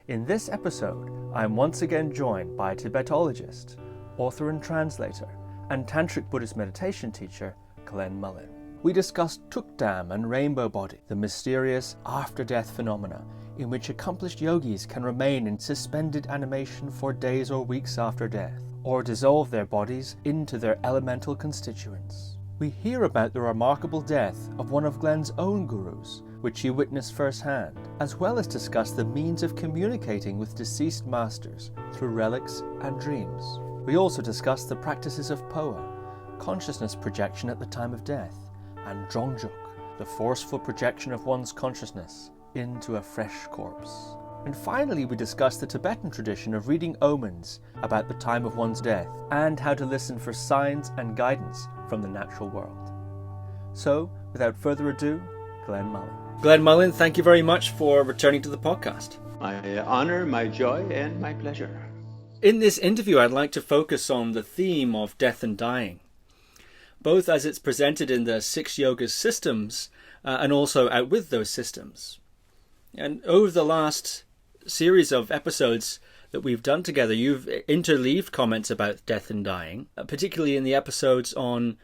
In this episode, I am once again joined by a Tibetologist, author and translator, and Tantric Buddhist meditation teacher, Glenn Mullin. We discussed Tukdam and rainbow body, the mysterious after-death phenomena in which accomplished yogis can remain in suspended animation for days or weeks after death, or dissolve their bodies into their elemental constituents. We hear about the remarkable death of one of Glenn's own gurus, which he witnessed firsthand, as well as discuss the means of communicating with deceased masters through relics and dreams. We also discuss the practices of Phowa, consciousness projection at the time of death, and Drong, the forceful projection of one's consciousness into a fresh corpse. And finally, we discuss the Tibetan tradition of reading omens about the time of one's death, and how to listen for signs and guidance from the natural world. So, without further ado, Glenn Mullin. Glenn Mullin, thank you very much for returning to the podcast. My honor, my joy, and my pleasure. In this interview, I'd like to focus on the theme of death and dying, both as it's presented in the 6 yogas systems and also out with those systems. And over the last series of episodes that we've done together, you've interleaved comments about death and dying, particularly in the episodes on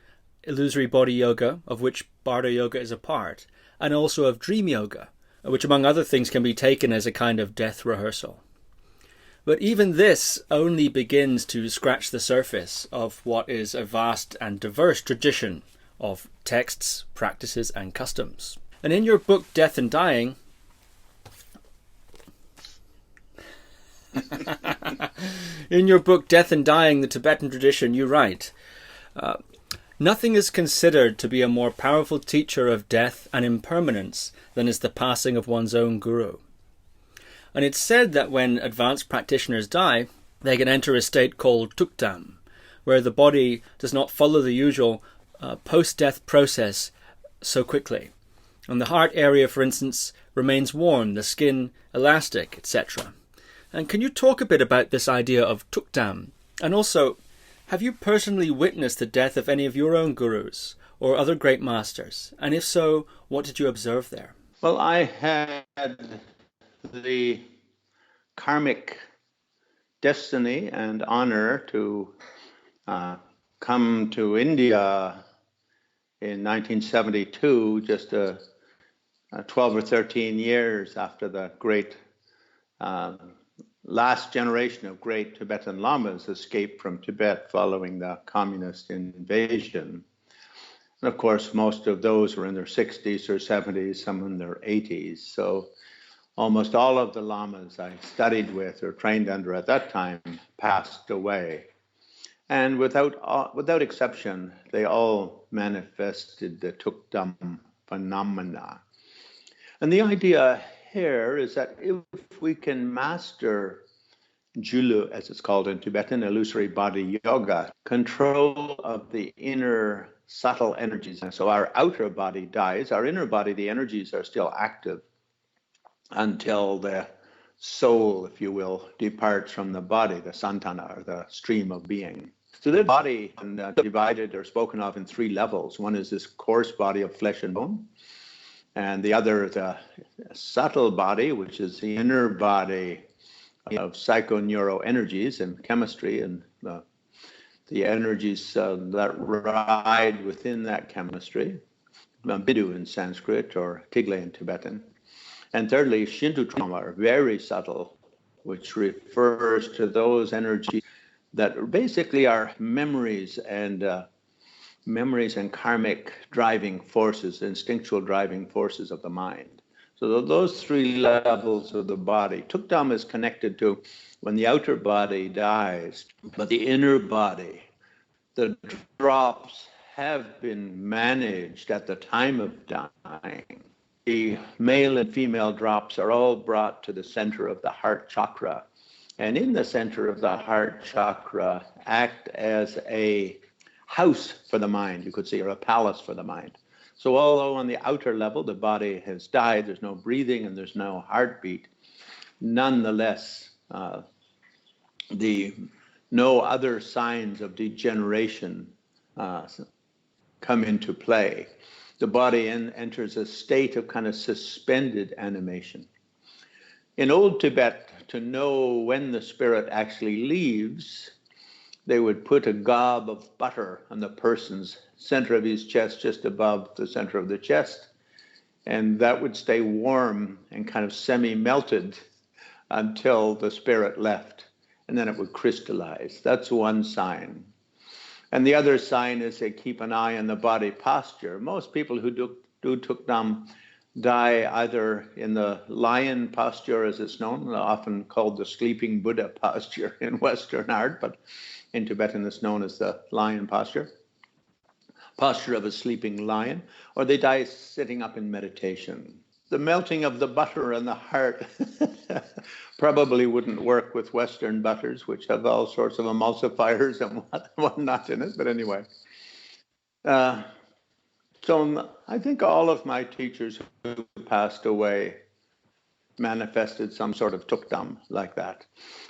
illusory body yoga, of which Bardo yoga is a part, and also of dream yoga, which among other things can be taken as a kind of death rehearsal. But even this only begins to scratch the surface of what is a vast and diverse tradition of texts, practices, and customs. And in your book, Death and Dying, the Tibetan Tradition, you write, nothing is considered to be a more powerful teacher of death and impermanence than is the passing of one's own guru. And it's said that when advanced practitioners die, they can enter a state called Tukdam, where the body does not follow the usual post-death process so quickly. And the heart area, for instance, remains warm, the skin elastic, etc. And can you talk a bit about this idea of Tukdam? And also, have you personally witnessed the death of any of your own gurus or other great masters? And if so, what did you observe there? Well, I had the karmic destiny and honor to come to India in 1972, just 12 or 13 years after the great last generation of great Tibetan Lamas escaped from Tibet following the communist invasion. And of course, most of those were in their 60s or 70s, some in their 80s. So almost all of the Lamas I studied with or trained under at that time passed away. And without exception, they all manifested the Tukdam phenomena. And the idea here is that if we can master Julu, as it's called in Tibetan, illusory body yoga, control of the inner subtle energies. So our outer body dies, our inner body, the energies are still active until the soul, if you will, departs from the body, the santana, or the stream of being. So the body is divided or spoken of in 3 levels. One is this coarse body of flesh and bone. And the other is a subtle body, which is the inner body of psychoneural energies and chemistry and the energies that ride within that chemistry, Bidu in Sanskrit or Tigle in Tibetan. And thirdly, Shintu trauma, are very subtle, which refers to those energies that basically are memories and karmic driving forces, instinctual driving forces of the mind. So those 3 levels of the body. Tukdam is connected to when the outer body dies, but the inner body, the drops have been managed at the time of dying. The male and female drops are all brought to the center of the heart chakra. And in the center of the heart chakra act as a house for the mind, you could say, or a palace for the mind. So although on the outer level the body has died, there's no breathing and there's no heartbeat, nonetheless, no other signs of degeneration come into play. The body enters a state of kind of suspended animation. In old Tibet, to know when the spirit actually leaves, they would put a gob of butter on the person's center of his chest, just above the center of the chest. And that would stay warm and kind of semi-melted until the spirit left. And then it would crystallize. That's one sign. And the other sign is they keep an eye on the body posture. Most people who do Tukdam die either in the lion posture, as it's known, often called the sleeping Buddha posture in Western art, but in Tibetan it's known as the lion posture of a sleeping lion, or they die sitting up in meditation. The melting of the butter on the heart probably wouldn't work with Western butters, which have all sorts of emulsifiers and whatnot in it, but anyway. So I think all of my teachers who passed away manifested some sort of Tukdam like that.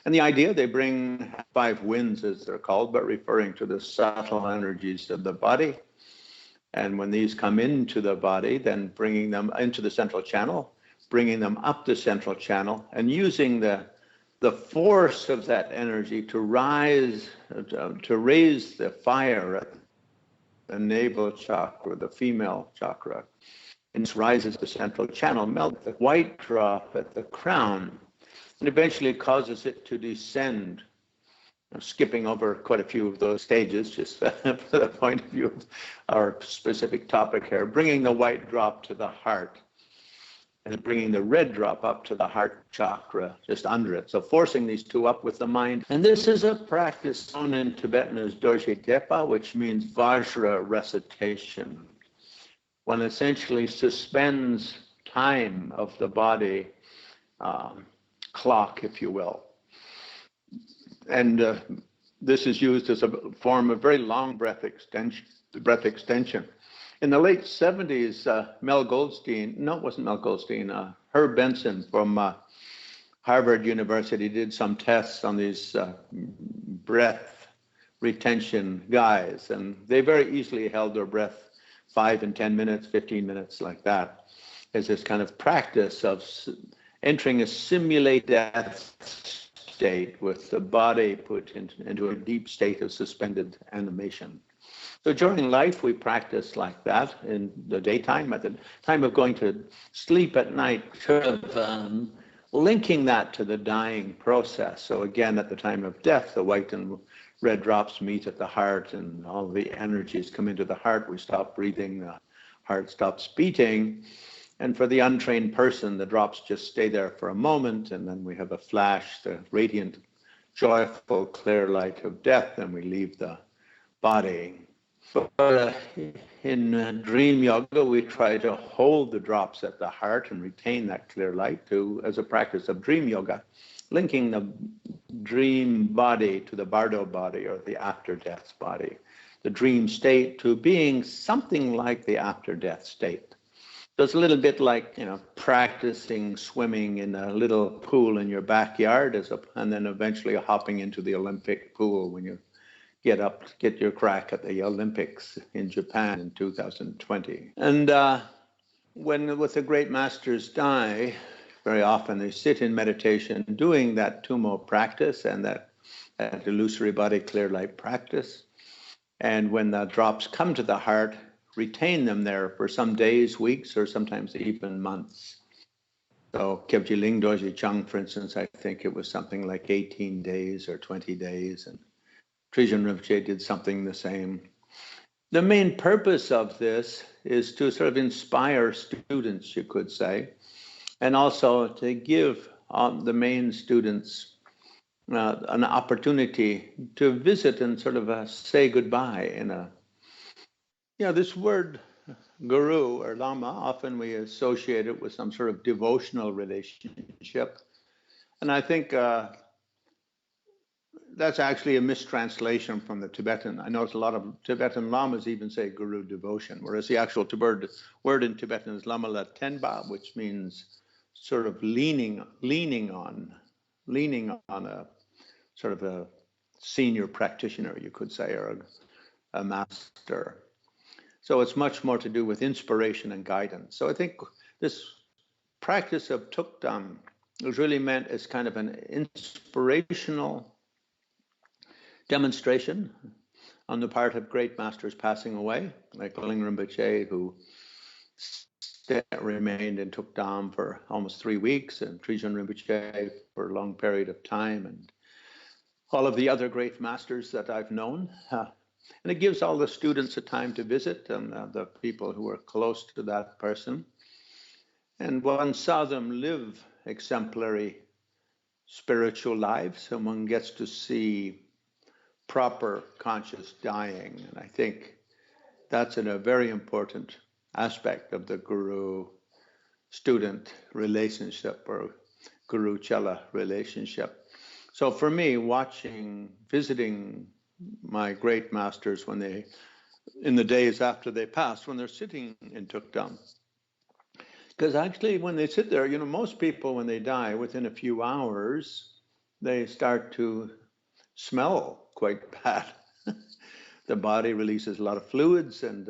And the idea, they bring 5 winds, as they're called, but referring to the subtle energies of the body. And when these come into the body, then bringing them into the central channel, bringing them up the central channel, and using the force of that energy to raise the fire at the navel chakra, the female chakra. And this rises the central channel, melt the white drop at the crown, and eventually causes it to descend. I'm skipping over quite a few of those stages, just for the point of view of our specific topic here, bringing the white drop to the heart, and bringing the red drop up to the heart chakra, just under it. So forcing these two up with the mind. And this is a practice known in Tibetan as Dorje Depa, which means Vajra recitation. One essentially suspends time of the body clock, if you will. And this is used as a form of very long breath extension. In the late 70s, Herb Benson from Harvard University did some tests on these breath retention guys, and they very easily held their breath 5 and 10 minutes, 15 minutes, like that, as this kind of practice of entering a simulated death state with the body put into a deep state of suspended animation. So during life, we practice like that in the daytime. At the time of going to sleep at night, sort of linking that to the dying process. So again, at the time of death, the white and red drops meet at the heart, and all the energies come into the heart. We stop breathing, the heart stops beating. And for the untrained person, the drops just stay there for a moment, and then we have a flash, the radiant, joyful, clear light of death, and we leave the body. But in dream yoga, we try to hold the drops at the heart and retain that clear light as a practice of dream yoga, linking the dream body to the bardo body, or the after-death body, the dream state to being something like the after-death state. So it's a little bit like, practicing swimming in a little pool in your backyard, and then eventually hopping into the Olympic pool when you get your crack at the Olympics in Japan in 2020. And with the great masters die, very often they sit in meditation doing that Tumo practice and that illusory body clear light practice. And when the drops come to the heart, retain them there for some days, weeks, or sometimes even months. So Kyabji Ling Dorje Chung, for instance, I think it was something like 18 days or 20 days, and Trijun Rinpoche did something the same. The main purpose of this is to sort of inspire students, you could say, and also to give the main students an opportunity to visit and sort of say goodbye in this word guru or lama, often we associate it with some sort of devotional relationship. And I think that's actually a mistranslation from the Tibetan. I notice a lot of Tibetan lamas even say guru devotion, whereas the actual word in Tibetan is lama la tenba, which means sort of leaning on a sort of a senior practitioner, you could say, or a master. So it's much more to do with inspiration and guidance. So I think this practice of Tukdam It was really meant as kind of an inspirational demonstration on the part of great masters passing away, like Glenn Rinpoche, who remained in Tukdam for almost 3 weeks, and Trijun Rinpoche for a long period of time, and all of the other great masters that I've known. And it gives all the students a time to visit, and the people who are close to that person. And one saw them live exemplary spiritual lives, and one gets to see proper conscious dying. And I think that's a very important aspect of the guru-student relationship, or guru-chela relationship. So for me, visiting my great masters when they, in the days after they passed, when they're sitting in Tukdam, because actually when they sit there, most people when they die, within a few hours, they start to smell quite bad. The body releases a lot of fluids, and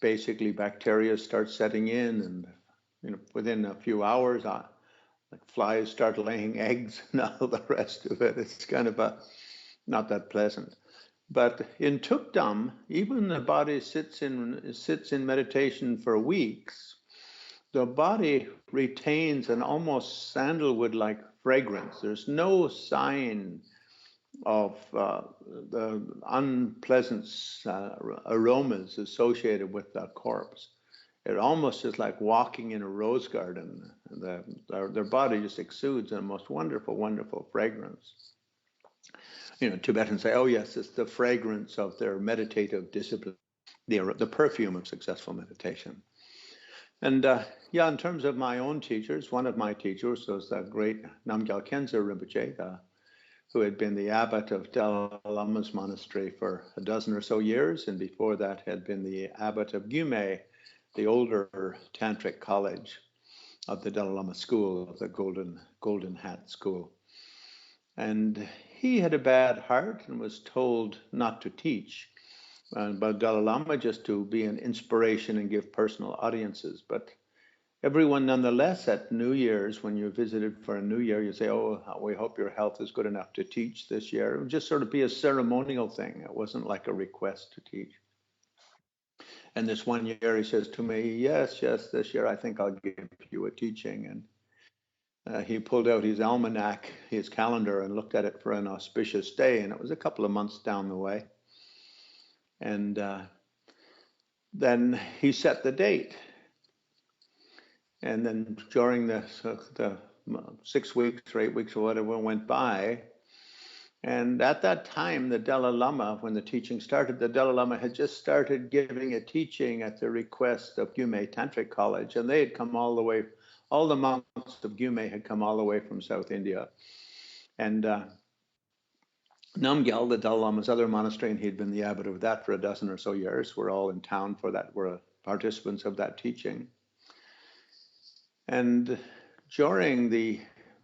basically bacteria start setting in, and within a few hours, like flies start laying eggs and all the rest of it. It's kind of not that pleasant. But in Tukdam, even the body sits in meditation for weeks, the body retains an almost sandalwood-like fragrance. There's no sign of the unpleasant aromas associated with that corpse. It almost is like walking in a rose garden. Their body just exudes a most wonderful, wonderful fragrance. Tibetans say, oh yes, it's the fragrance of their meditative discipline, the perfume of successful meditation. And in terms of my own teachers, one of my teachers was the great Namgyel Khensur Rinpoche, who had been the abbot of Dalai Lama's monastery for a dozen or so years, and before that had been the abbot of Gyume, the older Tantric college of the Dalai Lama school, of the Golden Hat school. And he had a bad heart and was told not to teach, by Dalai Lama, just to be an inspiration and give personal audiences. But everyone, nonetheless, at New Year's, when you're visited for a New Year, you say, oh, we hope your health is good enough to teach this year. It would just sort of be a ceremonial thing. It wasn't like a request to teach. And this one year he says to me, yes, this year I think I'll give you a teaching. And he pulled out his almanac, his calendar, and looked at it for an auspicious day. And it was a couple of months down the way. And then he set the date. And then during the 6 weeks or 8 weeks or whatever went by, and at that time, the Dalai Lama, when the teaching started, the Dalai Lama had just started giving a teaching at the request of Gyume Tantric College, and they had come all the monks of Gyume had come all the way from South India. And Namgyel, the Dalai Lama's other monastery, and he'd been the abbot of that for a dozen or so years, were all in town for that, were participants of that teaching. And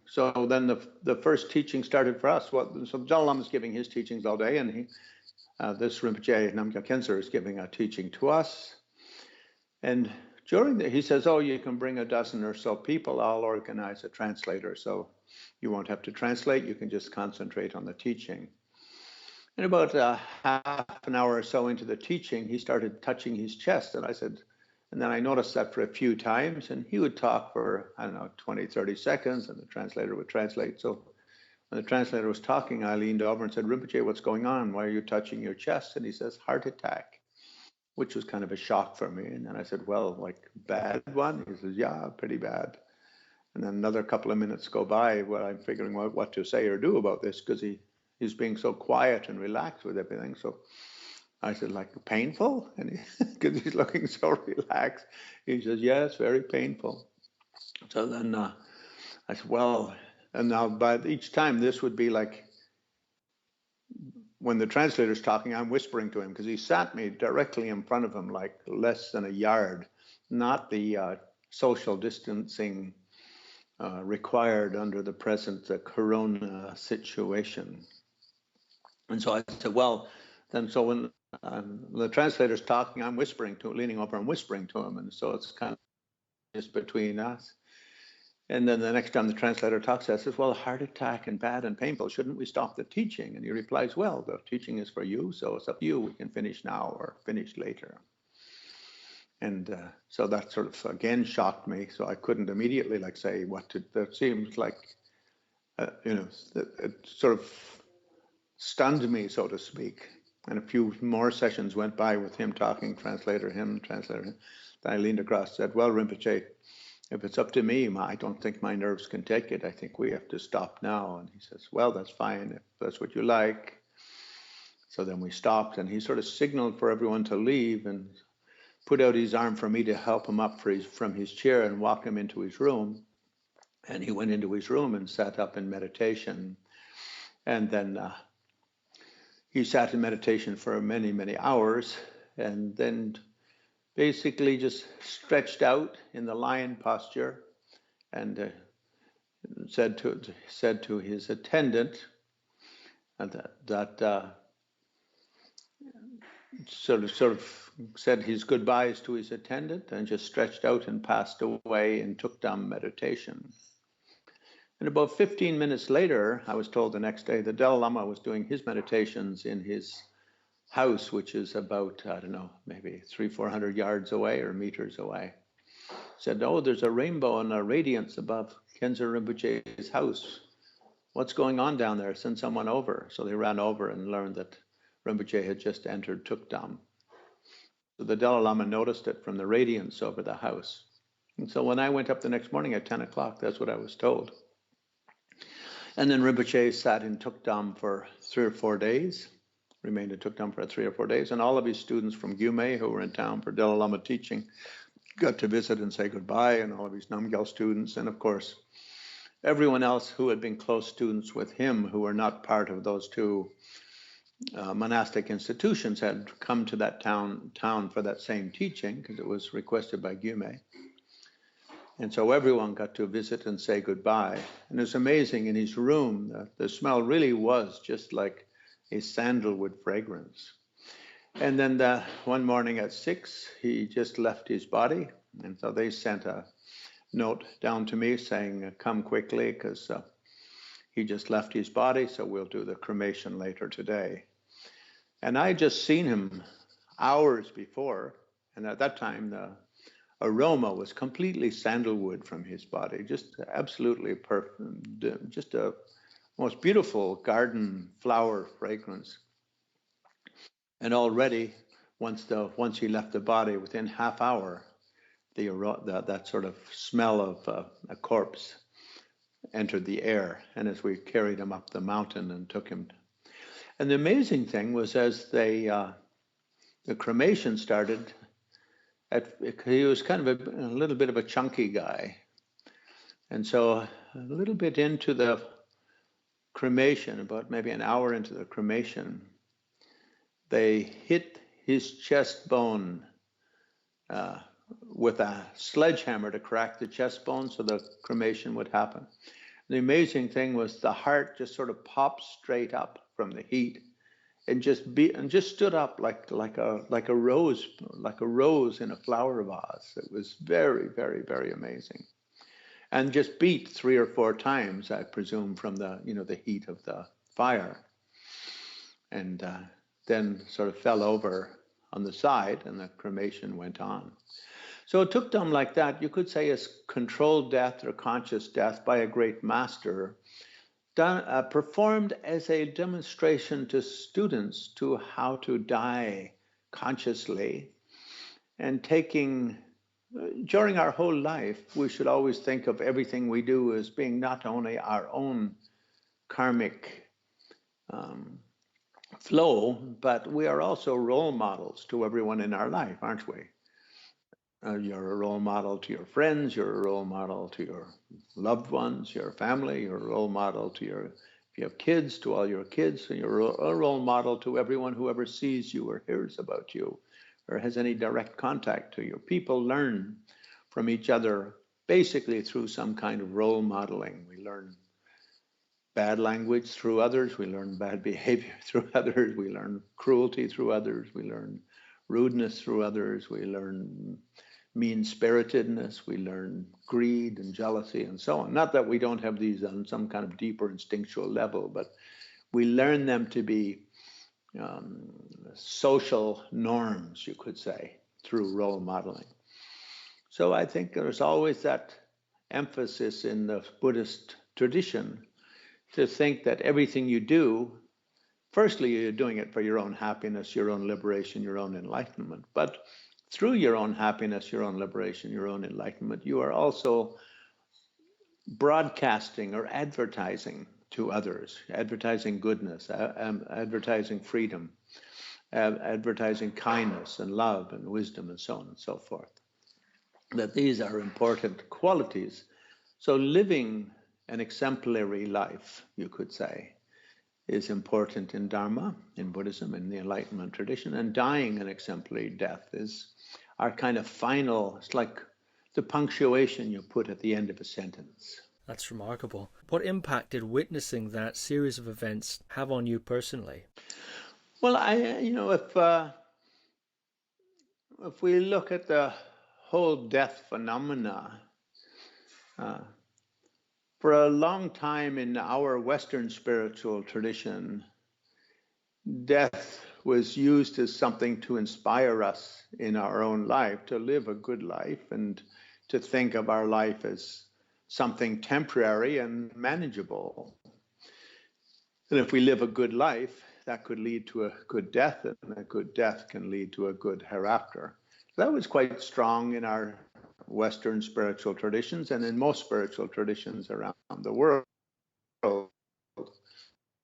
so then the first teaching started for us. So Dalai Lama is giving his teachings all day, and this Rinpoche, Namgyel Khensur, is giving a teaching to us. And he says, oh, you can bring a dozen or so people. I'll organize a translator, so you won't have to translate. You can just concentrate on the teaching. And about half an hour or so into the teaching, he started touching his chest, and then I noticed that for a few times, and he would talk for, 20, 30 seconds, and the translator would translate. So when the translator was talking, I leaned over and said, Rinpoche, what's going on? Why are you touching your chest? And he says, heart attack, which was kind of a shock for me. And then I said, well, like bad one? He says, yeah, pretty bad. And then another couple of minutes go by where I'm figuring out what to say or do about this, because he's being so quiet and relaxed with everything. So I said, like painful? And because he's looking so relaxed, he says, yes, very painful. So then I said, well, and now by each time this would be like, when the translator's talking, I'm whispering to him, because he sat me directly in front of him, like less than a yard, not the social distancing required under the present corona situation. And so I said, well, then so when the translator's talking, I'm whispering leaning over and whispering to him. And so it's kind of just between us. And then the next time the translator talks to us, says, well, heart attack and bad and painful, shouldn't we stop the teaching? And he replies, well, the teaching is for you, so it's up to you. We can finish now or finish later. And so that sort of, again, shocked me. So I couldn't immediately say what to, that seems like, it sort of stunned me, so to speak. And a few more sessions went by with him talking, translator, him, translator, him. Then I leaned across and said, well, Rinpoche, if it's up to me, I don't think my nerves can take it. I think we have to stop now. And he says, well, that's fine, if that's what you like. So then we stopped, and he sort of signaled for everyone to leave and put out his arm for me to help him up from his chair and walk him into his room. And he went into his room and sat up in meditation. And then he sat in meditation for many, many hours, and then basically just stretched out in the lion posture and said to his attendant that sort of said his goodbyes to his attendant and just stretched out and passed away in Tukdam meditation. And about 15 minutes later, I was told the next day, the Dalai Lama was doing his meditations in his house, which is about, I don't know, maybe 300-400 yards away or meters away. Said, oh, there's a rainbow and a radiance above Khensur Rinpoche's house. What's going on down there? Send someone over. So they ran over and learned that Rinpoche had just entered Tukdam. So the Dalai Lama noticed it from the radiance over the house. And so when I went up the next morning at 10 o'clock, that's what I was told. And then Rinpoche sat in Tukdam for 3 or 4 days, remained in Tukdam for 3 or 4 days, and all of his students from Gyume who were in town for Dalai Lama teaching got to visit and say goodbye, and all of his Namgyel students, and of course, everyone else who had been close students with him who were not part of those two monastic institutions had come to that town for that same teaching because it was requested by Gyume. And so everyone got to visit and say goodbye. And it's amazing, in his room, the smell really was just like a sandalwood fragrance. And then one morning at 6, he just left his body. And so they sent a note down to me saying, come quickly, because he just left his body, so we'll do the cremation later today. And I just seen him hours before, and at that time the aroma was completely sandalwood from his body, just absolutely perfect, just a most beautiful garden flower fragrance. And already, once he left the body, within half hour, that sort of smell of a corpse entered the air. And as we carried him up the mountain and took him, and the amazing thing was as the cremation started. He was kind of a little bit of a chunky guy. And so a little bit into the cremation, about maybe an hour into the cremation, they hit his chest bone with a sledgehammer to crack the chest bone so the cremation would happen. The amazing thing was the heart just sort of popped straight up from the heat. And just stood up like a rose in a flower vase. It was very, very, very amazing, and just beat 3 or 4 times, I presume, from the heat of the fire, and then sort of fell over on the side, and the cremation went on. So it took them like that. You could say is controlled death or conscious death by a great master. Performed as a demonstration to students to how to die consciously, and during our whole life, we should always think of everything we do as being not only our own karmic flow, but we are also role models to everyone in our life, aren't we? You're a role model to your friends, you're a role model to your loved ones, your family, you're a role model to if you have kids, to all your kids, and you're a role model to everyone who ever sees you or hears about you or has any direct contact to you. People learn from each other basically through some kind of role modeling. We learn bad language through others, we learn bad behavior through others, we learn cruelty through others, we learn rudeness through others, we learn mean-spiritedness, we learn greed and jealousy and so on. Not that we don't have these on some kind of deeper instinctual level, but we learn them to be social norms, you could say, through role modeling. So I think there's always that emphasis in the Buddhist tradition to think that everything you do, firstly, you're doing it for your own happiness, your own liberation, your own enlightenment. But through your own happiness, your own liberation, your own enlightenment, you are also broadcasting or advertising to others, advertising goodness, advertising freedom, advertising kindness and love and wisdom and so on and so forth. That these are important qualities. So living an exemplary life, you could say, is important in Dharma, in Buddhism, in the Enlightenment tradition, and dying an exemplary death is our kind of final, it's like the punctuation you put at the end of a sentence. That's remarkable. What impact did witnessing that series of events have on you personally? Well, if we look at the whole death phenomena, for a long time in our Western spiritual tradition, death was used as something to inspire us in our own life, to live a good life and to think of our life as something temporary and manageable. And if we live a good life, that could lead to a good death, and a good death can lead to a good hereafter. That was quite strong in our Western spiritual traditions and in most spiritual traditions around the world.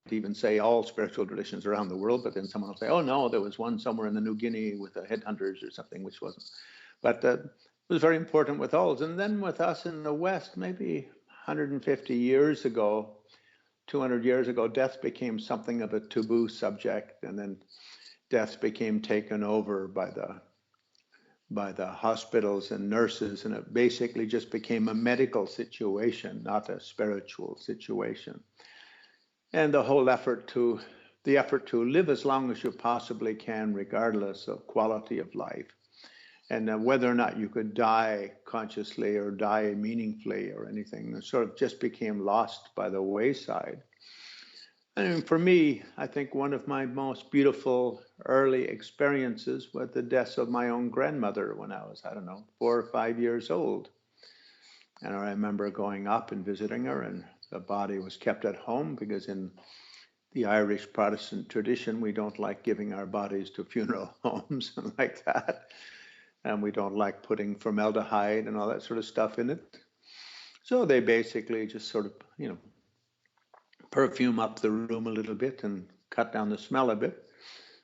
Even say all spiritual traditions around the world, but then someone will say, oh no, there was one somewhere in the New Guinea with the headhunters or something, which wasn't. But it was very important with all. And then with us in the West, maybe 150 years ago, 200 years ago, death became something of a taboo subject, and then death became taken over by the hospitals and nurses, and it basically just became a medical situation, not a spiritual situation. And the whole effort to live as long as you possibly can, regardless of quality of life, and whether or not you could die consciously or die meaningfully or anything, sort of just became lost by the wayside. I mean, for me, I think one of my most beautiful early experiences was the death of my own grandmother when I was, 4 or 5 years old. And I remember going up and visiting her, and the body was kept at home because in the Irish Protestant tradition, we don't like giving our bodies to funeral homes and like that. And we don't like putting formaldehyde and all that sort of stuff in it. So they basically just sort of, perfume up the room a little bit and cut down the smell a bit.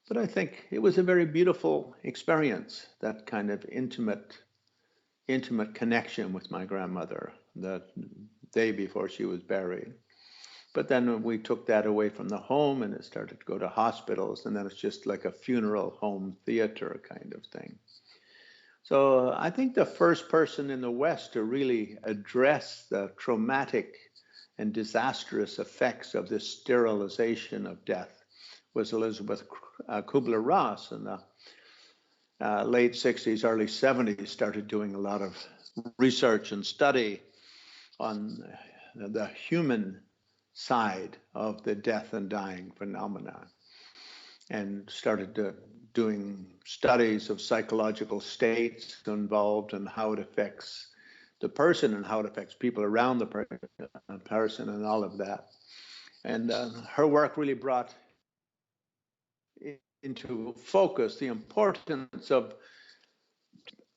But I think it was a very beautiful experience, that kind of intimate connection with my grandmother the day before she was buried. But then we took that away from the home and it started to go to hospitals, and then it's just like a funeral home theater kind of thing. So I think the first person in the West to really address the traumatic and disastrous effects of this sterilization of death was Elizabeth Kubler-Ross in the late 60s, early 70s, started doing a lot of research and study on the human side of the death and dying phenomena, and started doing studies of psychological states involved and how it affects the person and how it affects people around the person and all of that. And her work really brought into focus the importance of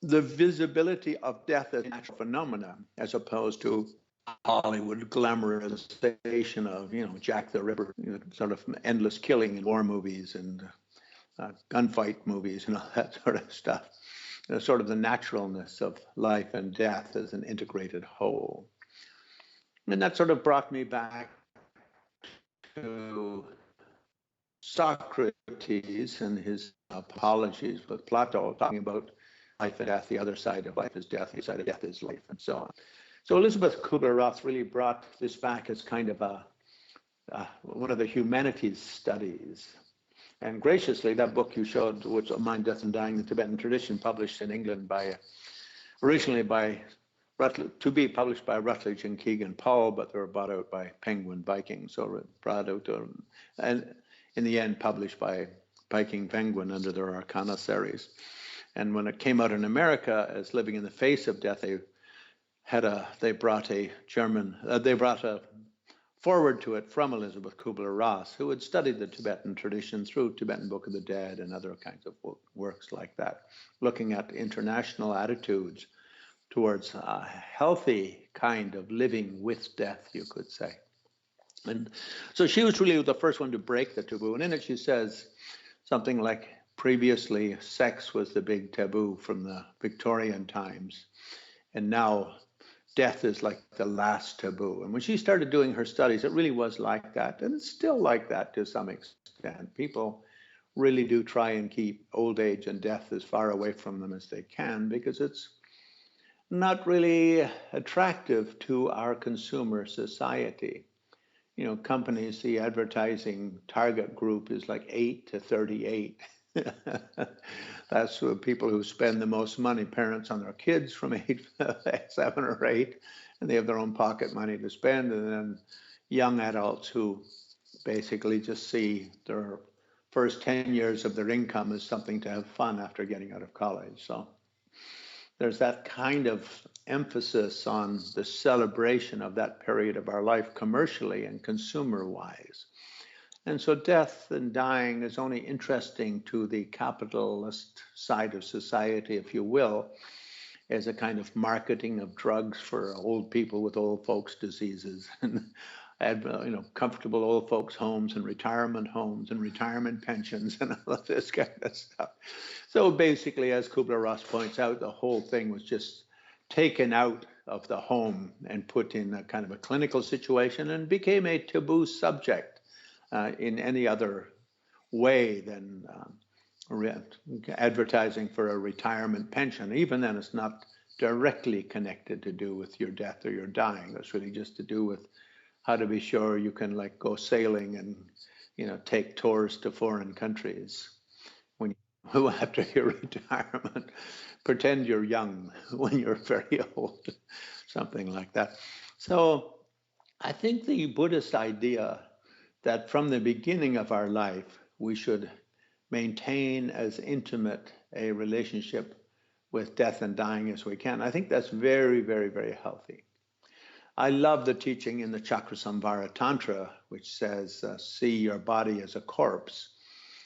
the visibility of death as a natural phenomena, as opposed to Hollywood glamorization of, Jack the Ripper, sort of endless killing in war movies and gunfight movies and all that sort of stuff. Sort of the naturalness of life and death as an integrated whole. And that sort of brought me back to Socrates and his apologies with Plato, talking about life and death, the other side of life is death, the side of death is life, and so on. So Elizabeth Kubler-Ross really brought this back as kind of one of the humanities studies. And graciously, that book you showed, which Mind, Death and Dying, the Tibetan Tradition, published in England by originally by to be published by Rutledge and Keegan Paul, but they were bought out by Penguin Viking, so brought out and in the end published by Viking Penguin under their Arcana series. And when it came out in America as Living in the Face of Death, they brought a forward to it from Elizabeth Kubler-Ross, who had studied the Tibetan tradition through Tibetan Book of the Dead and other kinds of works like that, looking at international attitudes towards a healthy kind of living with death, you could say. And so she was really the first one to break the taboo. And in it she says something like, previously sex was the big taboo from the Victorian times, and now death is like the last taboo. And when she started doing her studies, it really was like that. And it's still like that to some extent. People really do try and keep old age and death as far away from them as they can, because it's not really attractive to our consumer society. You know, companies, the advertising target group is like 8 to 38. That's the people who spend the most money, parents on their kids from 7 or 8, and they have their own pocket money to spend. And then young adults who basically just see their first 10 years of their income as something to have fun after getting out of college. So there's that kind of emphasis on the celebration of that period of our life commercially and consumer-wise. And so death and dying is only interesting to the capitalist side of society, if you will, as a kind of marketing of drugs for old people with old folks' diseases, and comfortable old folks' homes and retirement pensions and all of this kind of stuff. So basically, as Kubler-Ross points out, the whole thing was just taken out of the home and put in a kind of a clinical situation and became a taboo subject in any other way than advertising for a retirement pension. Even then, it's not directly connected to do with your death or your dying. It's really just to do with how to be sure you can like go sailing and, you know, take tours to foreign countries when you after your retirement. Pretend you're young when you're very old, something like that. So I think the Buddhist idea that from the beginning of our life, we should maintain as intimate a relationship with death and dying as we can. I think that's very, very, very healthy. I love the teaching in the Chakrasamvara Tantra, which says, see your body as a corpse,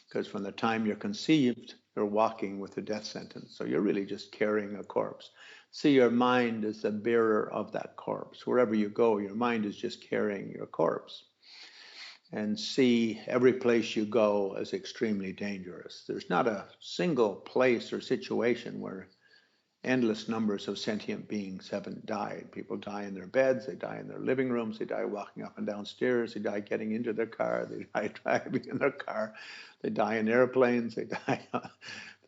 because from the time you're conceived, you're walking with a death sentence. So you're really just carrying a corpse. See your mind as the bearer of that corpse. Wherever you go, your mind is just carrying your corpse. And see every place you go as extremely dangerous. There's not a single place or situation where endless numbers of sentient beings haven't died. People die in their beds, they die in their living rooms, they die walking up and down stairs, they die getting into their car, they die driving in their car, they die in airplanes, they die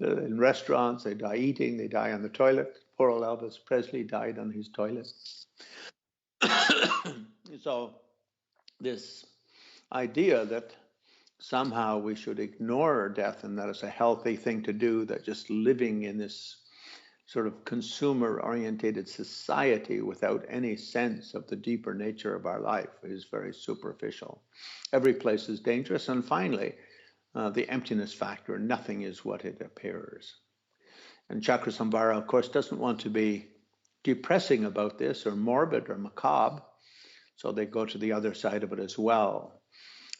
in restaurants, they die eating, they die on the toilet. Poor old Elvis Presley died on his toilet. So this idea that somehow we should ignore death and that it's a healthy thing to do, that just living in this sort of consumer-orientated society without any sense of the deeper nature of our life is very superficial. Every place is dangerous. And finally, the emptiness factor, nothing is what it appears. And Chakrasamvara, of course, doesn't want to be depressing about this or morbid or macabre, so they go to the other side of it as well.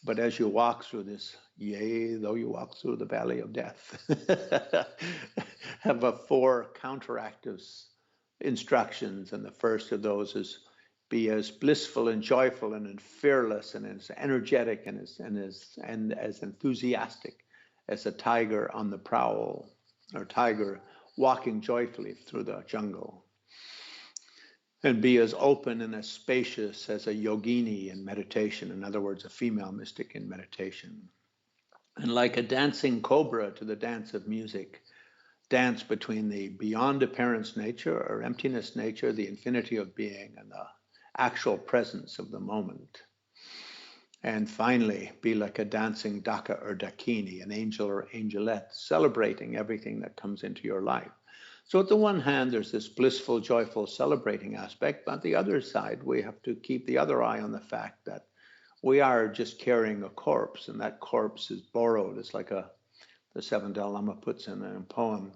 But as you walk through this, yea, though you walk through the valley of death, have 4 counteractive instructions. And the first of those is be as blissful and joyful and fearless and as energetic and as enthusiastic as a tiger on the prowl, or tiger walking joyfully through the jungle. And be as open and as spacious as a yogini in meditation, in other words, a female mystic in meditation. And like a dancing cobra to the dance of music, dance between the beyond appearance nature or emptiness nature, the infinity of being, and the actual presence of the moment. And finally, be like a dancing daka or dakini, an angel or angelette, celebrating everything that comes into your life. So at the one hand, there's this blissful, joyful, celebrating aspect, but on the other side, we have to keep the other eye on the fact that we are just carrying a corpse, and that corpse is borrowed. It's like the Seven Dalai Lama puts in a poem,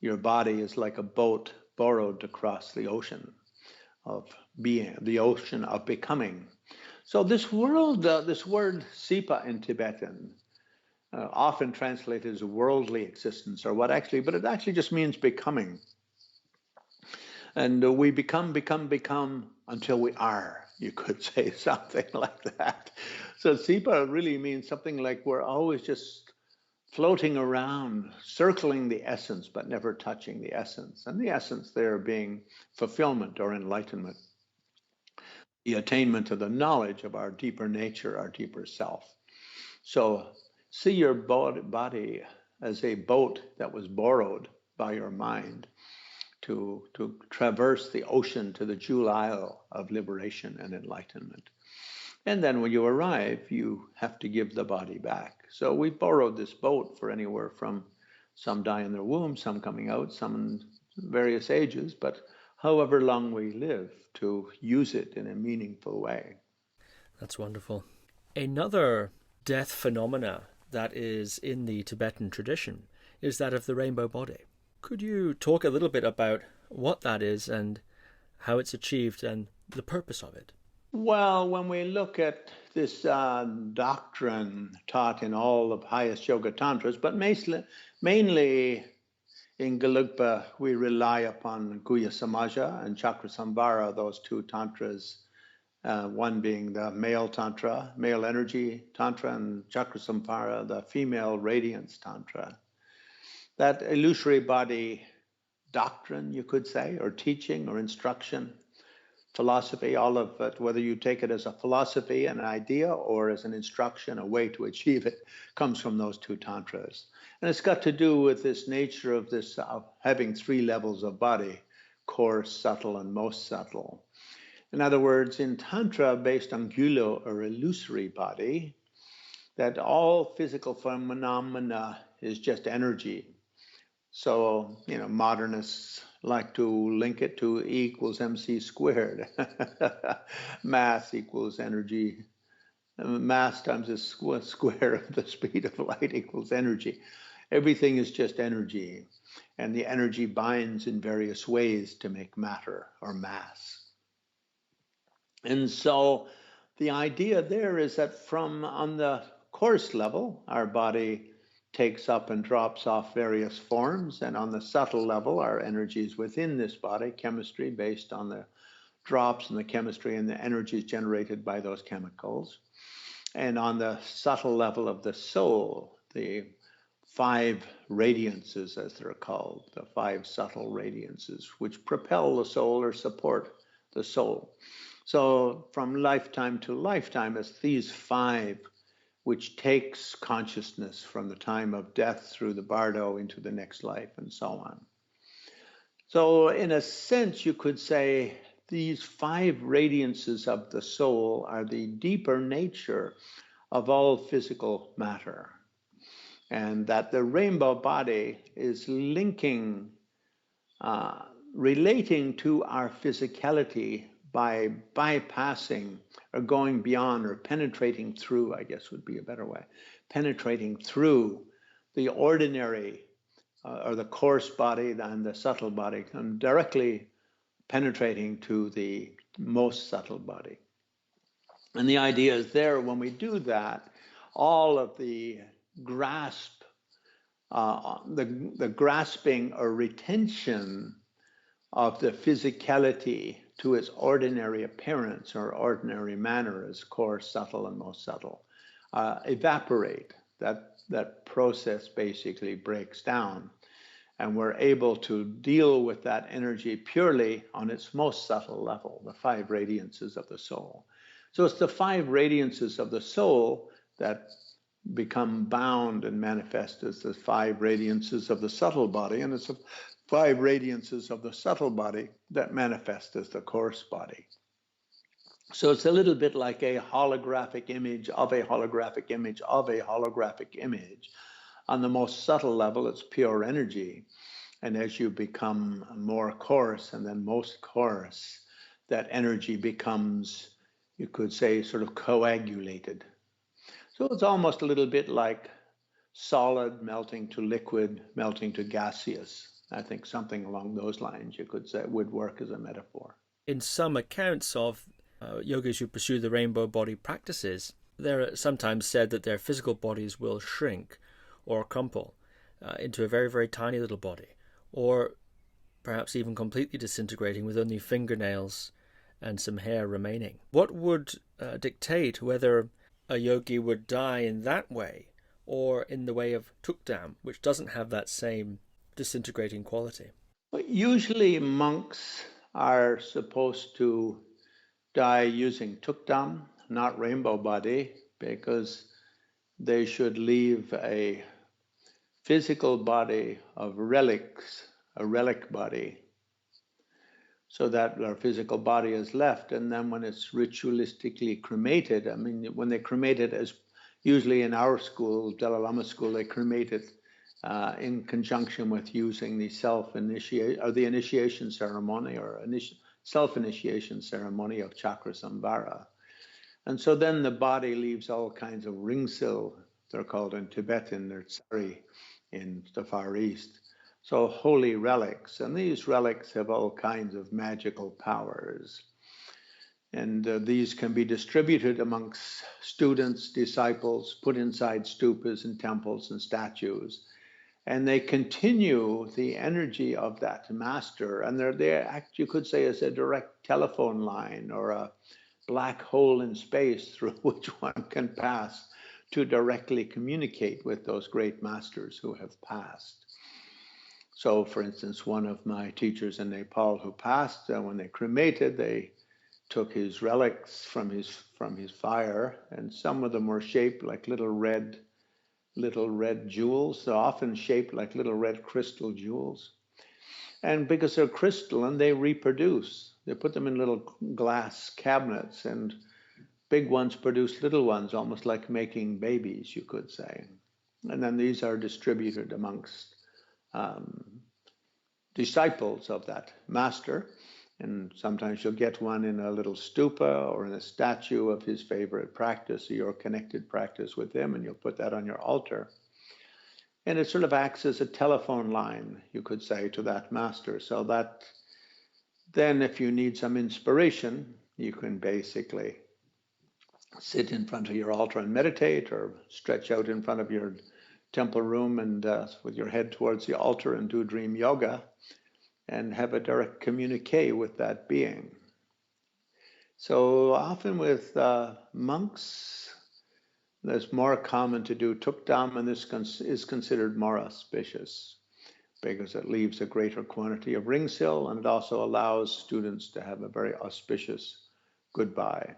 your body is like a boat borrowed to cross the ocean of being, the ocean of becoming. So this world, this word sipa in Tibetan, often translated as worldly existence, or what actually, but it actually just means becoming. And we become until we are, you could say something like that. So sipa really means something like we're always just floating around, circling the essence, but never touching the essence. And the essence there being fulfillment or enlightenment, the attainment of the knowledge of our deeper nature, our deeper self. So see your body as a boat that was borrowed by your mind to traverse the ocean to the jewel isle of liberation and enlightenment. And then when you arrive, you have to give the body back. So we borrowed this boat for anywhere from some die in their womb, some coming out, some in various ages, but however long we live, to use it in a meaningful way. That's wonderful. Another death phenomena that is in the Tibetan tradition is that of the rainbow body. Could you talk a little bit about what that is and how it's achieved and the purpose of it? Well, when we look at this doctrine taught in all of highest yoga tantras, but mainly in Gelugpa, we rely upon Guhya Samaja and Chakrasamvara, those two tantras, one being the male tantra, male energy tantra, and Chakrasamvara, the female radiance tantra. That illusory body doctrine, you could say, or teaching or instruction, philosophy, all of it, whether you take it as a philosophy, an idea, or as an instruction, a way to achieve it, comes from those two tantras. And it's got to do with this nature of this having three levels of body, coarse, subtle, and most subtle. In other words, in tantra, based on gyulo, or illusory body, that all physical phenomena is just energy. So, modernists like to link it to E equals MC squared. Mass equals energy. Mass times the square of the speed of light equals energy. Everything is just energy. And the energy binds in various ways to make matter or mass. And so the idea there is that on the coarse level, our body takes up and drops off various forms, and on the subtle level, our energies within this body, chemistry based on the drops and the chemistry and the energies generated by those chemicals. And on the subtle level of the soul, the 5 radiances, as they're called, the 5 subtle radiances, which propel the soul or support the soul. So from lifetime to lifetime, it's these 5 which takes consciousness from the time of death through the bardo into the next life and so on. So in a sense, you could say these 5 radiances of the soul are the deeper nature of all physical matter. And that the rainbow body is linking, relating to our physicality by bypassing or going beyond or penetrating through, I guess would be a better way, penetrating through the ordinary or the coarse body and the subtle body, and directly penetrating to the most subtle body. And the idea is there, when we do that, all of the grasp, the grasping or retention of the physicality to its ordinary appearance or ordinary manner as coarse, subtle, and most subtle, evaporate. That process basically breaks down, and we're able to deal with that energy purely on its most subtle level, the 5 radiances of the soul. So it's the 5 radiances of the soul that become bound and manifest as the 5 radiances of the subtle body, and it's the 5 radiances of the subtle body that manifest as the coarse body. So it's a little bit like a holographic image of a holographic image of a holographic image. On the most subtle level, it's pure energy. And as you become more coarse and then most coarse, that energy becomes, you could say, sort of coagulated. So it's almost a little bit like solid melting to liquid, melting to gaseous. I think something along those lines you could say would work as a metaphor. In some accounts of yogis who pursue the rainbow body practices, they're sometimes said that their physical bodies will shrink or crumple into a very, very tiny little body, or perhaps even completely disintegrating with only fingernails and some hair remaining. What would dictate whether a yogi would die in that way or in the way of Tukdam, which doesn't have that same disintegrating quality? But usually monks are supposed to die using Tukdam, not rainbow body, because they should leave a physical body of relics, a relic body, so that their physical body is left. And then when it's ritualistically cremated, I mean, when they cremate it, as usually in our school, Dalai Lama school, they cremate it in conjunction with using the initiation ceremony or self-initiation ceremony of Chakrasamvara. And so then the body leaves all kinds of ringsel, they're called in Tibetan, they're tsari in the Far East. So holy relics, and these relics have all kinds of magical powers. And these can be distributed amongst students, disciples, put inside stupas and temples and statues. And they continue the energy of that master. And they act, you could say, as a direct telephone line or a black hole in space through which one can pass to directly communicate with those great masters who have passed. So, for instance, one of my teachers in Nepal who passed, when they cremated, they took his relics from his fire, and some of them were shaped like little red jewels. They're often shaped like little red crystal jewels. And because they're crystalline, they reproduce. They put them in little glass cabinets, and big ones produce little ones, almost like making babies, you could say. And then these are distributed amongst disciples of that master. And sometimes you'll get one in a little stupa or in a statue of his favorite practice, or your connected practice with him, and you'll put that on your altar. And it sort of acts as a telephone line, you could say, to that master. So that then if you need some inspiration, you can basically sit in front of your altar and meditate, or stretch out in front of your temple room and with your head towards the altar and do dream yoga and have a direct communique with that being. So often with monks, it's more common to do Tukdam, and this is considered more auspicious because it leaves a greater quantity of ringsel, and it also allows students to have a very auspicious goodbye.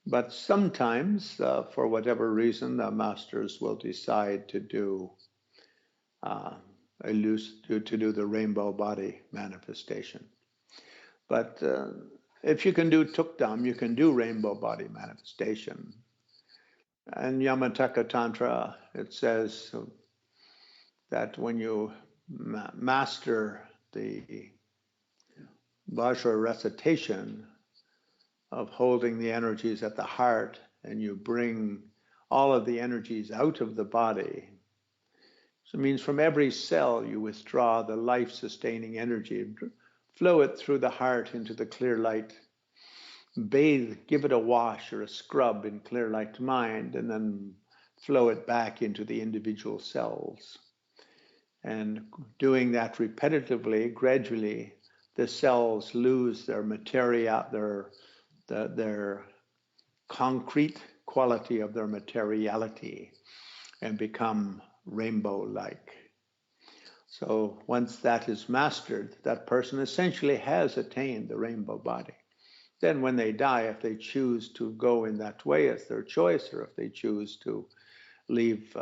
But sometimes, for whatever reason, the masters will decide to do the rainbow body manifestation. But if you can do Tukdam, you can do rainbow body manifestation. And Yamataka Tantra, it says that when you master the Vajra recitation of holding the energies at the heart, and you bring all of the energies out of the body, so it means from every cell you withdraw the life-sustaining energy, flow it through the heart into the clear light, bathe, give it a wash or a scrub in clear light mind, and then flow it back into the individual cells. And doing that repetitively, gradually, the cells lose their materia, their concrete quality of their materiality, and become rainbow-like. So once that is mastered, that person essentially has attained the rainbow body. Then when they die, if they choose to go in that way, it's their choice, or if they choose to leave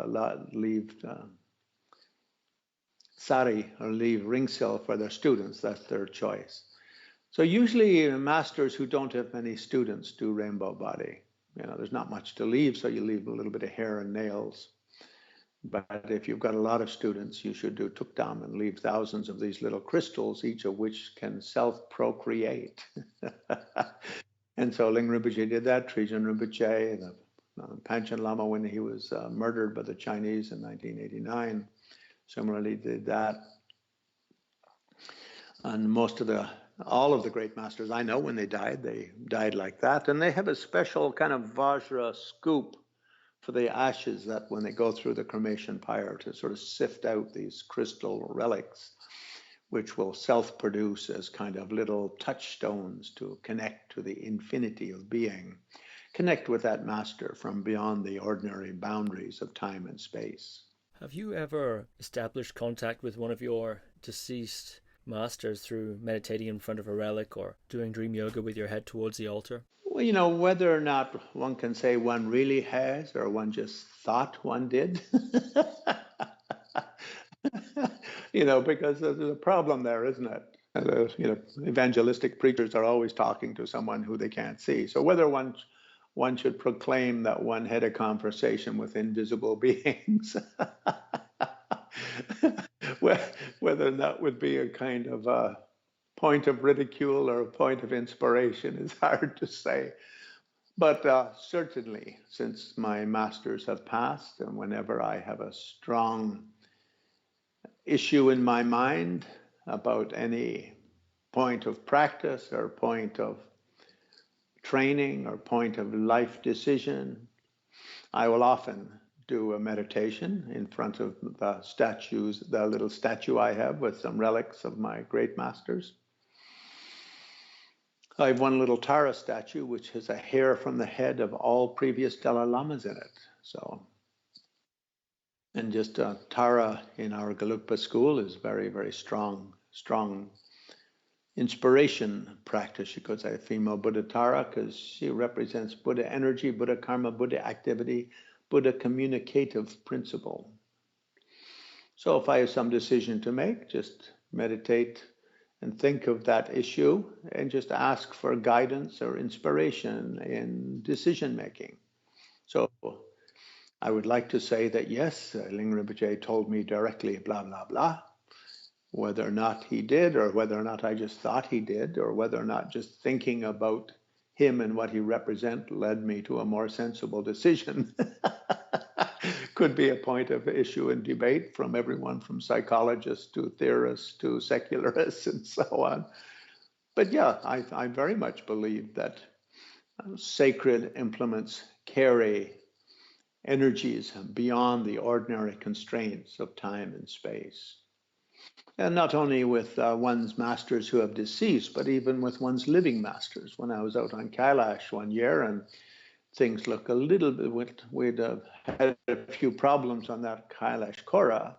sari or leave ringsel for their students, that's their choice. So usually masters who don't have many students do rainbow body. There's not much to leave, so you leave a little bit of hair and nails. But if you've got a lot of students, you should do Tukdam and leave thousands of these little crystals, each of which can self-procreate. And so Ling Rinpoche did that. Trijang Rinpoche, the Panchen Lama, when he was murdered by the Chinese in 1989, similarly did that. And all of the great masters I know, when they died like that. And they have a special kind of Vajra scoop for the ashes that when they go through the cremation pyre to sort of sift out these crystal relics, which will self-produce as kind of little touchstones to connect to the infinity of being, connect with that master from beyond the ordinary boundaries of time and space. Have you ever established contact with one of your deceased masters through meditating in front of a relic or doing dream yoga with your head towards the altar? Well, whether or not one can say one really has or one just thought one did, because there's a problem there, isn't it? Evangelistic preachers are always talking to someone who they can't see. So whether one should proclaim that one had a conversation with invisible beings, whether that would be a kind of a point of ridicule or a point of inspiration is hard to say. But certainly, since my masters have passed, and whenever I have a strong issue in my mind about any point of practice or point of training or point of life decision, I will often do a meditation in front of the statues, the little statue I have with some relics of my great masters. I have one little Tara statue which has a hair from the head of all previous Dalai Lamas in it. And just Tara in our Gelugpa school is very, very strong inspiration practice. She calls it female Buddha Tara because she represents Buddha energy, Buddha karma, Buddha activity, Buddha communicative principle. So if I have some decision to make, just meditate and think of that issue and just ask for guidance or inspiration in decision making. So I would like to say that yes, Ling Rinpoche told me directly, blah, blah, blah. Whether or not he did, or whether or not I just thought he did, or whether or not just thinking about him and what he represents led me to a more sensible decision could be a point of issue and debate from everyone from psychologists to theorists to secularists and so on. But yeah, I very much believe that sacred implements carry energies beyond the ordinary constraints of time and space. And not only with one's masters who have deceased, but even with one's living masters. When I was out on Kailash one year and things look a little bit, we'd had a few problems on that Kailash Kora.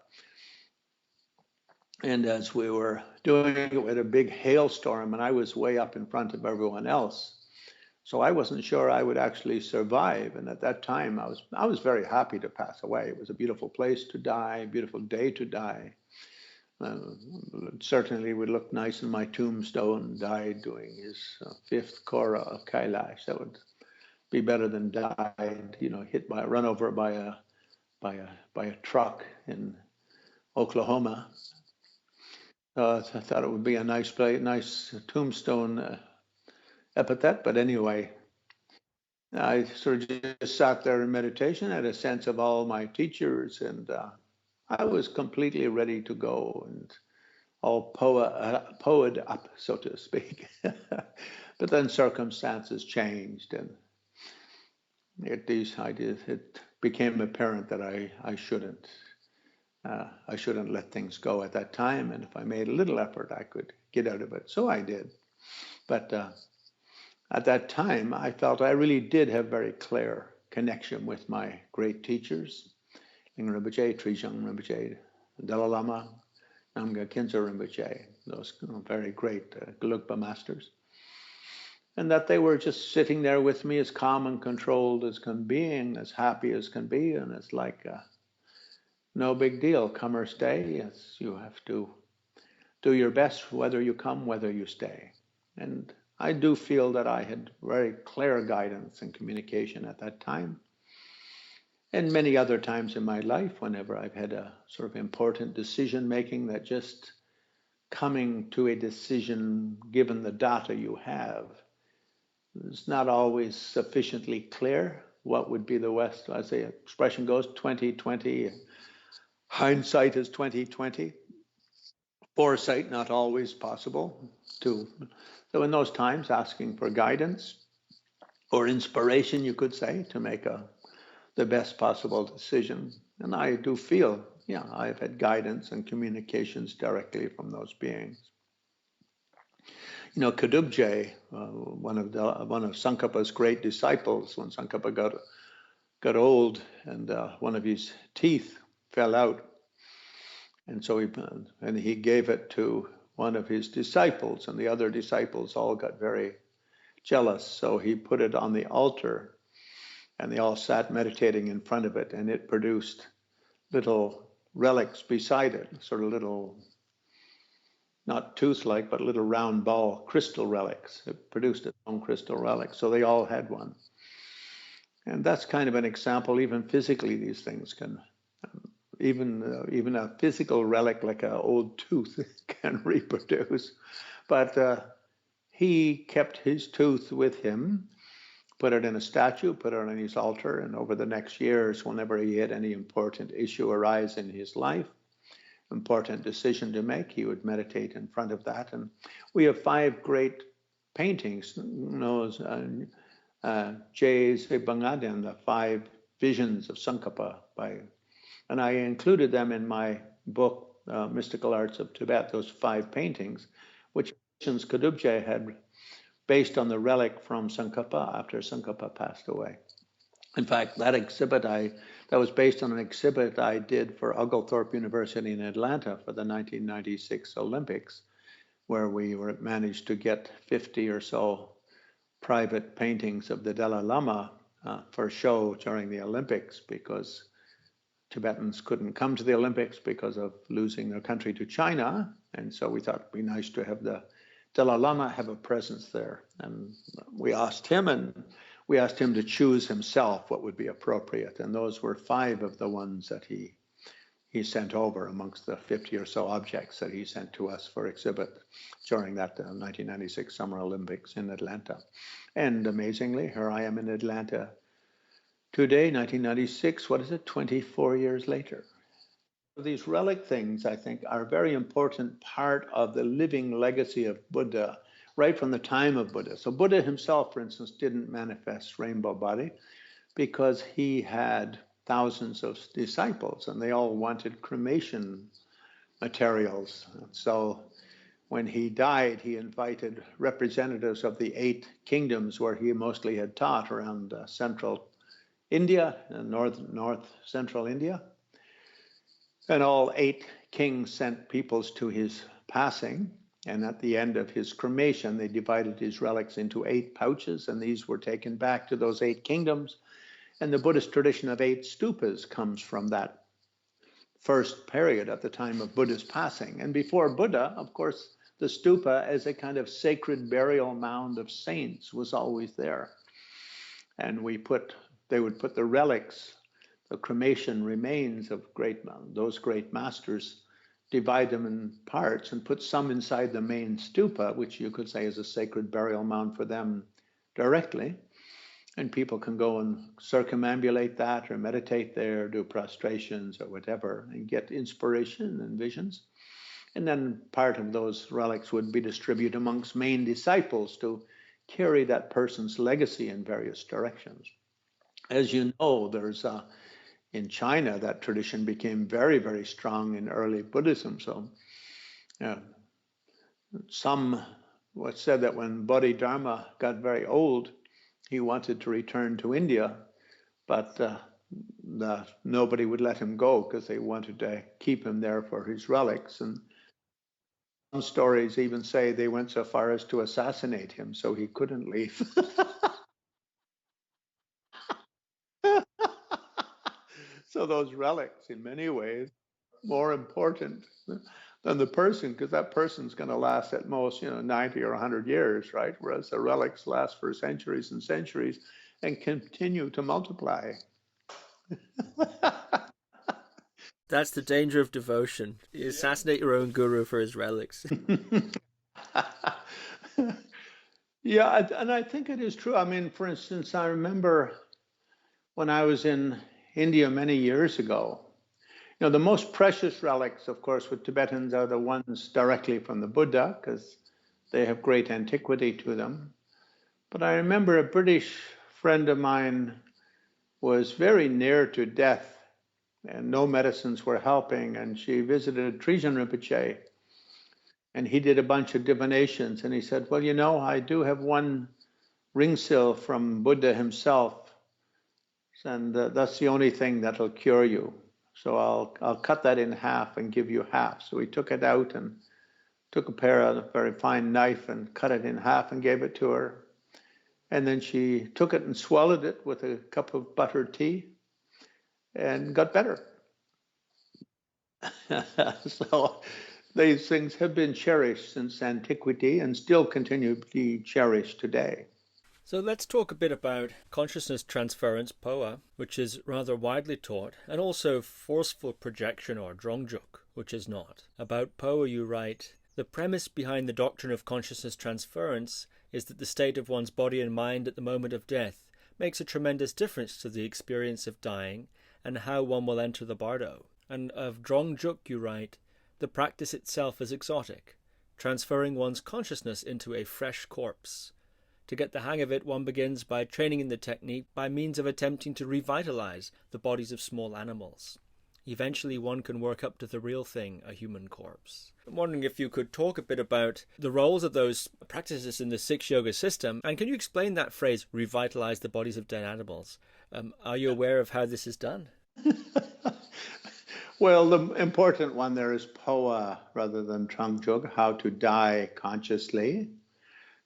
And as we were doing it, we had a big hailstorm and I was way up in front of everyone else. So I wasn't sure I would actually survive. And at that time, I was very happy to pass away. It was a beautiful place to die, beautiful day to die. Certainly would look nice in my tombstone, died doing his fifth Kora of Kailash. That would be better than died, run over by a truck in Oklahoma. I thought it would be a nice tombstone epithet. But anyway, I sort of just sat there in meditation, had a sense of all my teachers, and I was completely ready to go and all poed up, so to speak. But then circumstances changed, and it became apparent that I shouldn't let things go at that time. And if I made a little effort, I could get out of it. So I did. But at that time, I felt I really did have very clear connection with my great teachers. Ling Rinpoche, Trijang Rinpoche, Dalai Lama, Namgyel Khensur Rinpoche, those very great Gelugpa masters. And that they were just sitting there with me as calm and controlled as can be, and as happy as can be. And it's like, no big deal, come or stay. Yes, you have to do your best, whether you come, whether you stay. And I do feel that I had very clear guidance and communication at that time. And many other times in my life, whenever I've had a sort of important decision making, that just coming to a decision given the data you have is not always sufficiently clear. What would be the West, as the expression goes, 2020, hindsight is 2020. Foresight not always possible. So in those times, asking for guidance or inspiration, you could say, to make the best possible decision. And I do feel, I've had guidance and communications directly from those beings. Kadubje, one of Tsongkhapa's great disciples, when Tsongkhapa got old and one of his teeth fell out, and so he gave it to one of his disciples, and the other disciples all got very jealous. So he put it on the altar, and they all sat meditating in front of it, and it produced little relics beside it, sort of little, not tooth-like, but little round ball crystal relics. It produced its own crystal relic, so they all had one. And that's kind of an example. Even physically, these things can, even a physical relic like an old tooth can reproduce. But he kept his tooth with him, put it in a statue, put it on his altar, and over the next years, whenever he had any important issue arise in his life, important decision to make, he would meditate in front of that. And we have 5 great paintings, Jay's Bangaden, the 5 visions of Tsongkhapa, and I included them in my book, Mystical Arts of Tibet, those 5 paintings, which Kadubje had based on the relic from Tsongkhapa after Tsongkhapa passed away. In fact, that exhibit that was based on an exhibit I did for Oglethorpe University in Atlanta for the 1996 Olympics, where we managed to get 50 or so private paintings of the Dalai Lama for show during the Olympics, because Tibetans couldn't come to the Olympics because of losing their country to China. And so we thought it'd be nice to have the Dalai Lama have a presence there. And we asked him to choose himself what would be appropriate. And those were 5 of the ones that he sent over amongst the 50 or so objects that he sent to us for exhibit during that 1996 Summer Olympics in Atlanta. And amazingly, here I am in Atlanta today, 1996, 24 years later. These relic things, I think, are a very important part of the living legacy of Buddha right from the time of Buddha. So Buddha himself, for instance, didn't manifest rainbow body because he had thousands of disciples and they all wanted cremation materials. So when he died, he invited representatives of the 8 kingdoms where he mostly had taught around central India and north central India. And all 8 kings sent peoples to his passing. And at the end of his cremation, they divided his relics into 8 pouches, and these were taken back to those 8 kingdoms. And the Buddhist tradition of 8 stupas comes from that first period at the time of Buddha's passing. And before Buddha, of course, the stupa as a kind of sacred burial mound of saints was always there. And they would put the relics, the cremation remains of those great masters, divide them in parts and put some inside the main stupa, which you could say is a sacred burial mound for them directly. And people can go and circumambulate that or meditate there, do prostrations or whatever, and get inspiration and visions. And then part of those relics would be distributed amongst main disciples to carry that person's legacy in various directions. As you know, there's in China, that tradition became very, very strong in early Buddhism. So some said that when Bodhidharma got very old, he wanted to return to India, but nobody would let him go because they wanted to keep him there for his relics. And some stories even say they went so far as to assassinate him so he couldn't leave. So those relics, in many ways, more important than the person, because that person's going to last at most, 90 or 100 years, right? Whereas the relics last for centuries and centuries and continue to multiply. That's the danger of devotion. You assassinate your own guru for his relics. Yeah, and I think it is true. I mean, for instance, I remember when I was in India many years ago, the most precious relics, of course, with Tibetans are the ones directly from the Buddha, because they have great antiquity to them. But I remember a British friend of mine was very near to death, and no medicines were helping, and she visited Trijang Rinpoche, and he did a bunch of divinations, and he said, well, I do have one ringsel from Buddha himself, and that's the only thing that'll cure you. So I'll cut that in half and give you half. So he took it out and took a very fine knife and cut it in half and gave it to her. And then she took it and swallowed it with a cup of buttered tea and got better. So these things have been cherished since antiquity and still continue to be cherished today. So let's talk a bit about consciousness transference, Phowa, which is rather widely taught, and also forceful projection, or Drong, which is not. About Phowa you write, the premise behind the doctrine of consciousness transference is that the state of one's body and mind at the moment of death makes a tremendous difference to the experience of dying and how one will enter the bardo. And of Drong you write, the practice itself is exotic, transferring one's consciousness into a fresh corpse. To get the hang of it, one begins by training in the technique by means of attempting to revitalize the bodies of small animals. Eventually one can work up to the real thing, a human corpse. I'm wondering if you could talk a bit about the roles of those practices in the 6 yoga system, and can you explain that phrase, revitalize the bodies of dead animals? Are you aware of how this is done? Well, the important one there is Phowa rather than Drong, how to die consciously.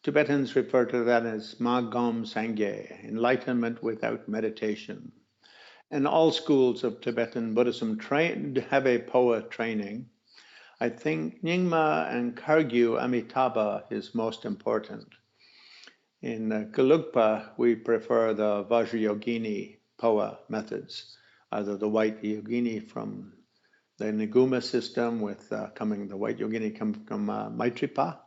Tibetans refer to that as Magom Sangye, enlightenment without meditation. And all schools of Tibetan Buddhism have a Phowa training. I think Nyingma and Khargyu Amitabha is most important. In Gelugpa, we prefer the Vajrayogini Phowa methods, either the white yogini from the Niguma system, with the white yogini come from Maitripa,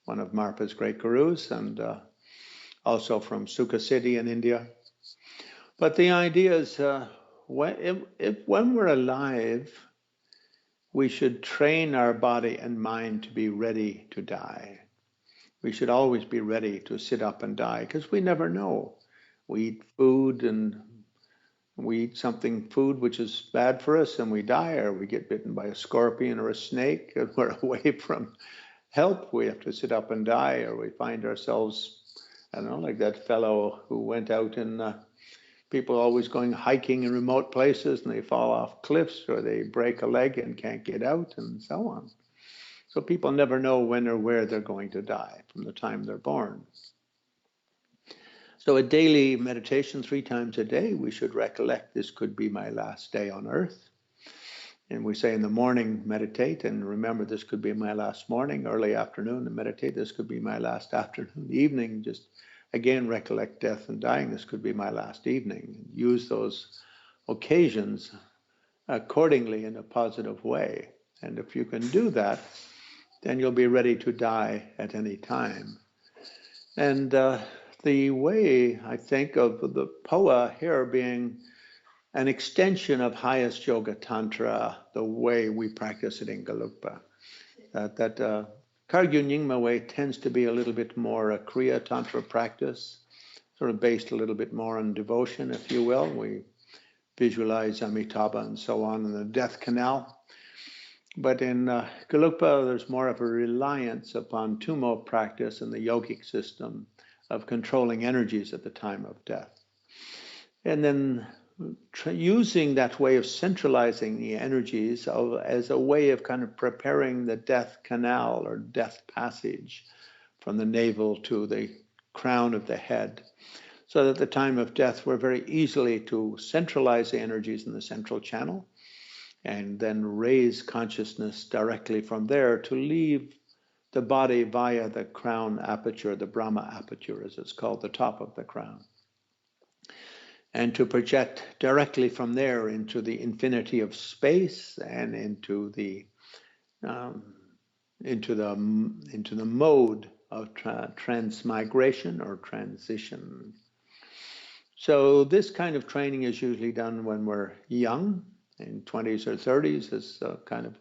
one of Marpa's great gurus, and also from Sukha City in India. But the idea is when we're alive, we should train our body and mind to be ready to die. We should always be ready to sit up and die, because we never know. We eat food and we eat food which is bad for us, and we die, or we get bitten by a scorpion or a snake, and we're away from help. We have to sit up and die, or we find ourselves, I don't know, like that fellow who went out in people always going hiking in remote places, and they fall off cliffs, or they break a leg and can't get out, and so on. So people never know when or where they're going to die from the time they're born. So a daily meditation 3 times a day, we should recollect this could be my last day on earth. And we say in the morning, meditate, and remember this could be my last morning. Early afternoon, and meditate, this could be my last afternoon. Evening, just again recollect death and dying, this could be my last evening. Use those occasions accordingly in a positive way. And if you can do that, then you'll be ready to die at any time. And the way I think of the Phowa here being an extension of highest yoga tantra, the way we practice it in Gelugpa. That Khargyu Nyingma way tends to be a little bit more a Kriya Tantra practice, sort of based a little bit more on devotion, if you will. We visualize Amitabha and so on in the death canal. But in Gelugpa, there's more of a reliance upon Tummo practice and the yogic system of controlling energies at the time of death. And then using that way of centralizing the energies as a way of kind of preparing the death canal or death passage from the navel to the crown of the head, so that at the time of death we're very easily to centralize the energies in the central channel and then raise consciousness directly from there to leave the body via the crown aperture, the Brahma aperture as it's called, the top of the crown. and to project directly from there into the infinity of space and into the mode of transmigration or transition. So this kind of training is usually done when we're young, in 20s or 30s is kind of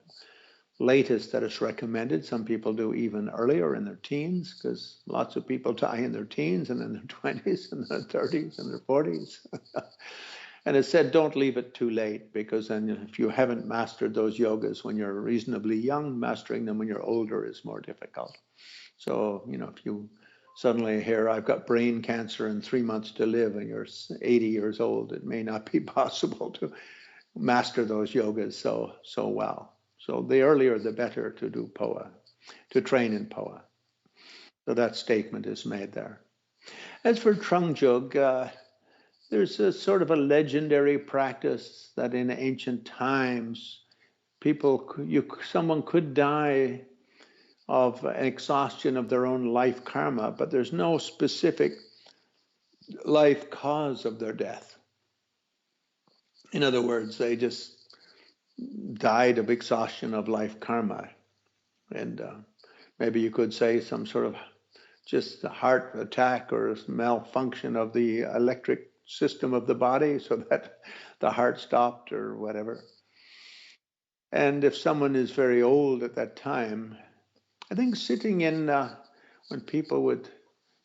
latest that is recommended. Some people do even earlier in their teens, because lots of people die in their teens and in their 20s and their 30s and their 40s. And it's said don't leave it too late, because then if you haven't mastered those yogas when you're reasonably young, mastering them when you're older is more difficult. So, if you suddenly hear, I've got brain cancer and 3 months to live, and you're 80 years old, it may not be possible to master those yogas so well. So the earlier the better to do Phowa, to train in Phowa. So that statement is made there. As for Trungjug, there's a sort of a legendary practice that in ancient times, someone could die of an exhaustion of their own life karma, but there's no specific life cause of their death. In other words, they just died of exhaustion of life karma. And maybe you could say some sort of just a heart attack or malfunction of the electric system of the body, so that the heart stopped or whatever. And if someone is very old at that time, I think sitting in, when people would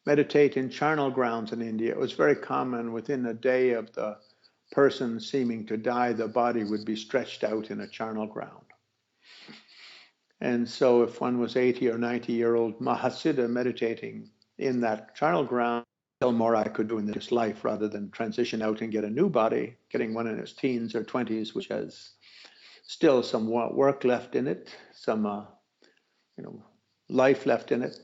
meditate in charnel grounds in India, it was very common within a day of the person seeming to die, the body would be stretched out in a charnel ground. And so if one was 80 or 90-year-old Mahasiddha meditating in that charnel ground, still more I could do in this life rather than transition out and get a new body, getting one in his teens or 20s, which has still some work left in it, some life left in it.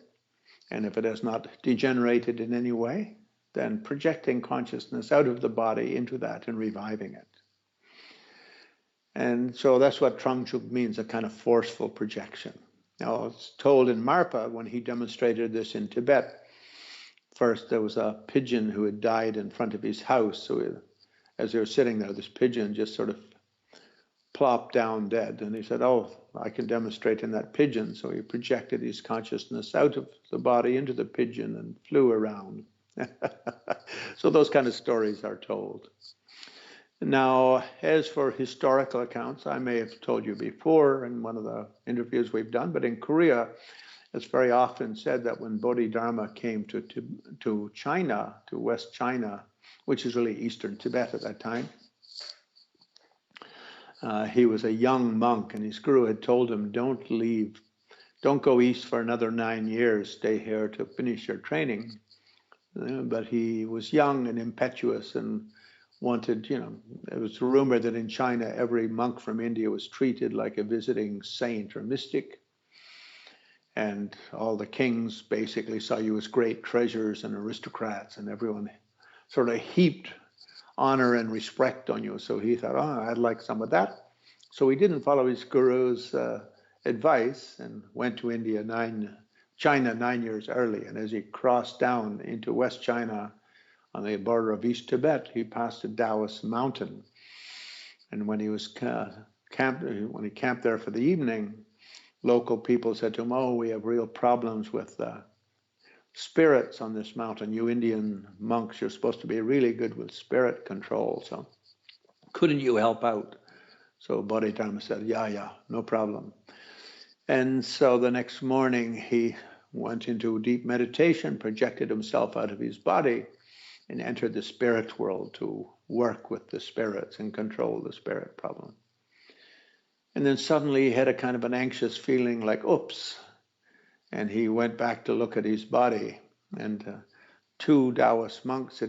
And if it has not degenerated in any way, then projecting consciousness out of the body into that and reviving it. And so that's what Trungjug means, a kind of forceful projection. Now, it's told in Marpa, when he demonstrated this in Tibet, first there was a pigeon who had died in front of his house. So as they were sitting there, this pigeon just sort of plopped down dead. And he said, oh, I can demonstrate in that pigeon. So he projected his consciousness out of the body into the pigeon and flew around. So those kind of stories are told. Now, as for historical accounts, I may have told you before in one of the interviews we've done, but in Korea, it's very often said that when Bodhidharma came to China, to West China, which is really Eastern Tibet at that time, he was a young monk, and his guru had told him, don't leave, don't go east for another 9 years, stay here to finish your training. But he was young and impetuous and wanted, it was rumored that in China, every monk from India was treated like a visiting saint or mystic. And all the kings basically saw you as great treasures and aristocrats, and everyone sort of heaped honor and respect on you. So he thought, oh, I'd like some of that. So he didn't follow his guru's advice and went to China 9 years early. And as he crossed down into West China on the border of East Tibet, he passed a Taoist mountain. And when he was camped there for the evening, local people said to him, oh, we have real problems with spirits on this mountain. You Indian monks, you're supposed to be really good with spirit control. So couldn't you help out? So Bodhidharma said, yeah, no problem. And so the next morning he went into deep meditation, projected himself out of his body, and entered the spirit world to work with the spirits and control the spirit problem. And then suddenly he had a kind of an anxious feeling like, oops. And he went back to look at his body. And two Taoist monks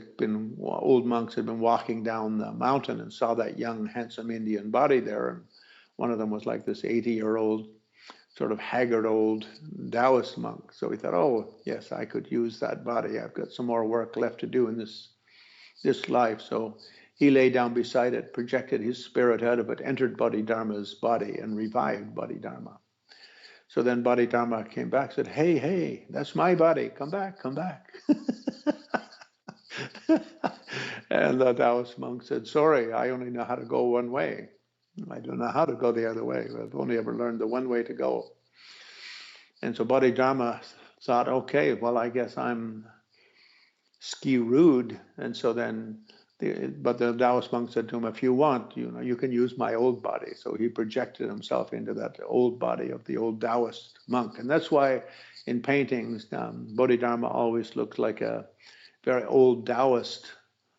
old monks had been walking down the mountain and saw that young, handsome Indian body there. And one of them was like this 80-year-old, sort of haggard old Taoist monk. So he thought, oh, yes, I could use that body. I've got some more work left to do in this life. So he lay down beside it, projected his spirit out of it, entered Bodhidharma's body and revived Bodhidharma. So then Bodhidharma came back, said, hey, that's my body. Come back. And the Taoist monk said, sorry, I only know how to go one way. I don't know how to go the other way. I've only ever learned the one way to go. And so Bodhidharma thought, okay, well, I guess I'm rude. And so then, but the Taoist monk said to him, if you want, you can use my old body. So he projected himself into that old body of the old Taoist monk. And that's why in paintings, Bodhidharma always looks like a very old Taoist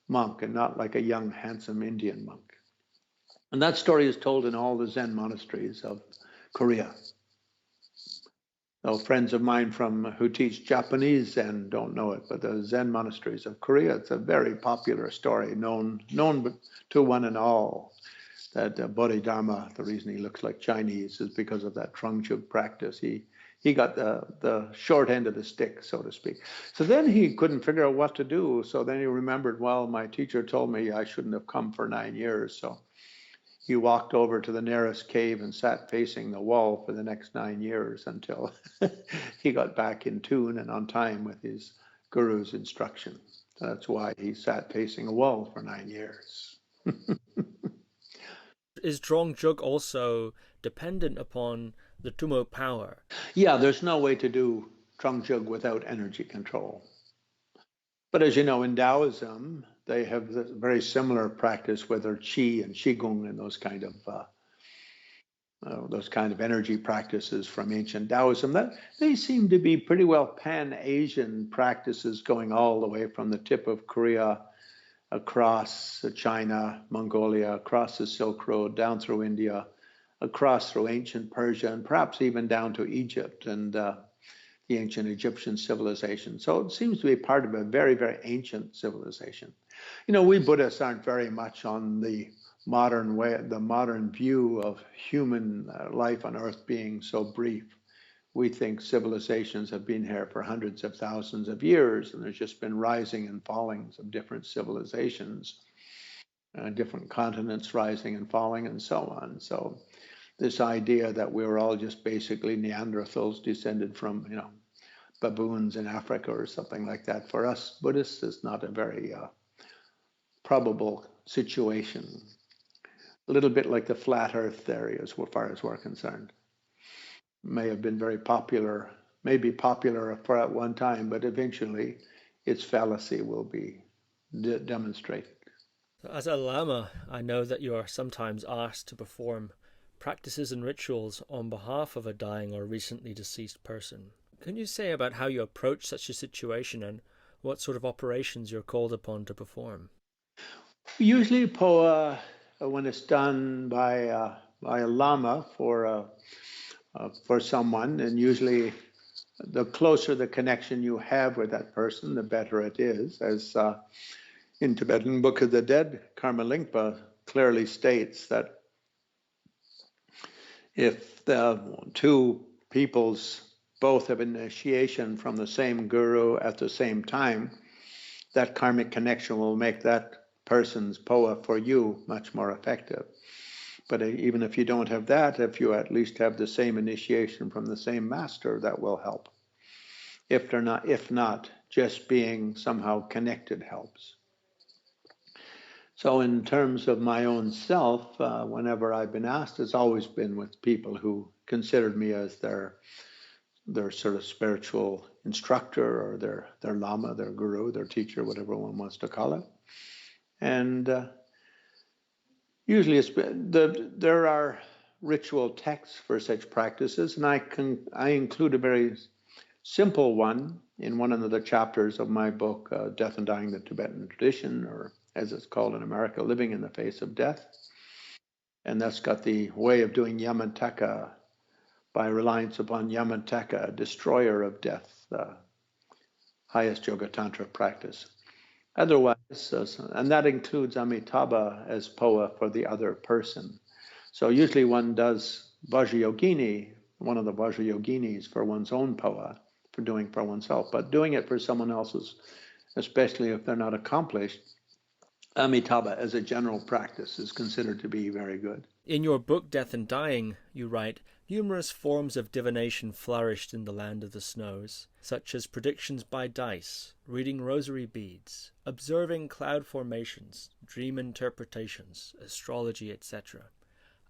monk and not like a young, handsome Indian monk. And that story is told in all the Zen monasteries of Korea. So friends of mine who teach Japanese Zen don't know it, but the Zen monasteries of Korea, it's a very popular story, known to one and all, that Bodhidharma, the reason he looks like Chinese is because of that Trungchuk practice. He got the short end of the stick, so to speak. So then he couldn't figure out what to do. So then he remembered, well, my teacher told me I shouldn't have come for 9 years. So he walked over to the nearest cave and sat facing the wall for the next 9 years until he got back in tune and on time with his guru's instruction. So that's why he sat facing a wall for 9 years. Is Drong also dependent upon the Tumo power? Yeah, there's no way to do Trungchug without energy control. But as you know, in Taoism, they have a very similar practice with their Qi and Qigong and those kind of energy practices from ancient Taoism. That they seem to be pretty well Pan-Asian practices going all the way from the tip of Korea across China, Mongolia, across the Silk Road, down through India, across through ancient Persia, and perhaps even down to Egypt and the ancient Egyptian civilization. So it seems to be part of a very, very ancient civilization. We Buddhists aren't very much on the modern way, the modern view of human life on earth being so brief. We think civilizations have been here for hundreds of thousands of years, and there's just been rising and fallings of different civilizations, different continents rising and falling, and so on. So this idea that we were all just basically Neanderthals descended from, baboons in Africa or something like that, for us Buddhists is not a very probable situation. A little bit like the flat earth theory as far as we're concerned. May have been very popular, maybe popular for at one time, but eventually its fallacy will be demonstrated. As a Lama, I know that you are sometimes asked to perform practices and rituals on behalf of a dying or recently deceased person. Can you say about how you approach such a situation and what sort of operations you're called upon to perform? Usually Phowa, when it's done by a Lama for someone, and usually the closer the connection you have with that person, the better it is. As in Tibetan Book of the Dead, Karma Lingpa clearly states that if the two peoples both have initiation from the same guru at the same time, that karmic connection will make that person's Phowa for you much more effective. But even if you don't have that, if you at least have the same initiation from the same master, that will help. If not, just being somehow connected helps. So in terms of my own self, whenever I've been asked, it's always been with people who considered me as their sort of spiritual instructor or their Lama, their guru, their teacher, whatever one wants to call it. And usually there are ritual texts for such practices, and I include a very simple one in one of the chapters of my book, Death and Dying, the Tibetan Tradition, or as it's called in America, Living in the Face of Death. And that's got the way of doing Yamantaka by reliance upon Yamantaka, destroyer of death, the highest yoga tantra practice. Otherwise, and that includes Amitabha as Phowa for the other person. So usually one does Vajrayogini, one of the Vajrayoginis for one's own Phowa, for doing for oneself, but doing it for someone else's, especially if they're not accomplished, Amitabha as a general practice is considered to be very good. In your book, Death and Dying, you write, numerous forms of divination flourished in the land of the snows, such as predictions by dice, reading rosary beads, observing cloud formations, dream interpretations, astrology, etc.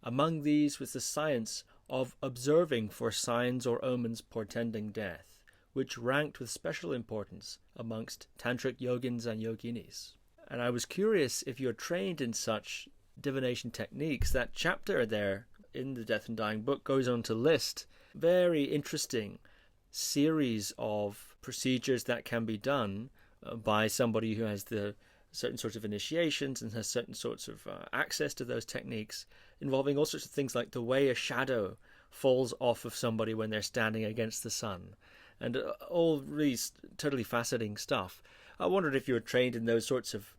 Among these was the science of observing for signs or omens portending death, which ranked with special importance amongst tantric yogins and yoginis. And I was curious if you're trained in such divination techniques. That chapter there in the Death and Dying book goes on to list very interesting series of procedures that can be done by somebody who has the certain sorts of initiations and has certain sorts of access to those techniques, involving all sorts of things like the way a shadow falls off of somebody when they're standing against the sun, and all really totally fascinating stuff. I wondered if you were trained in those sorts of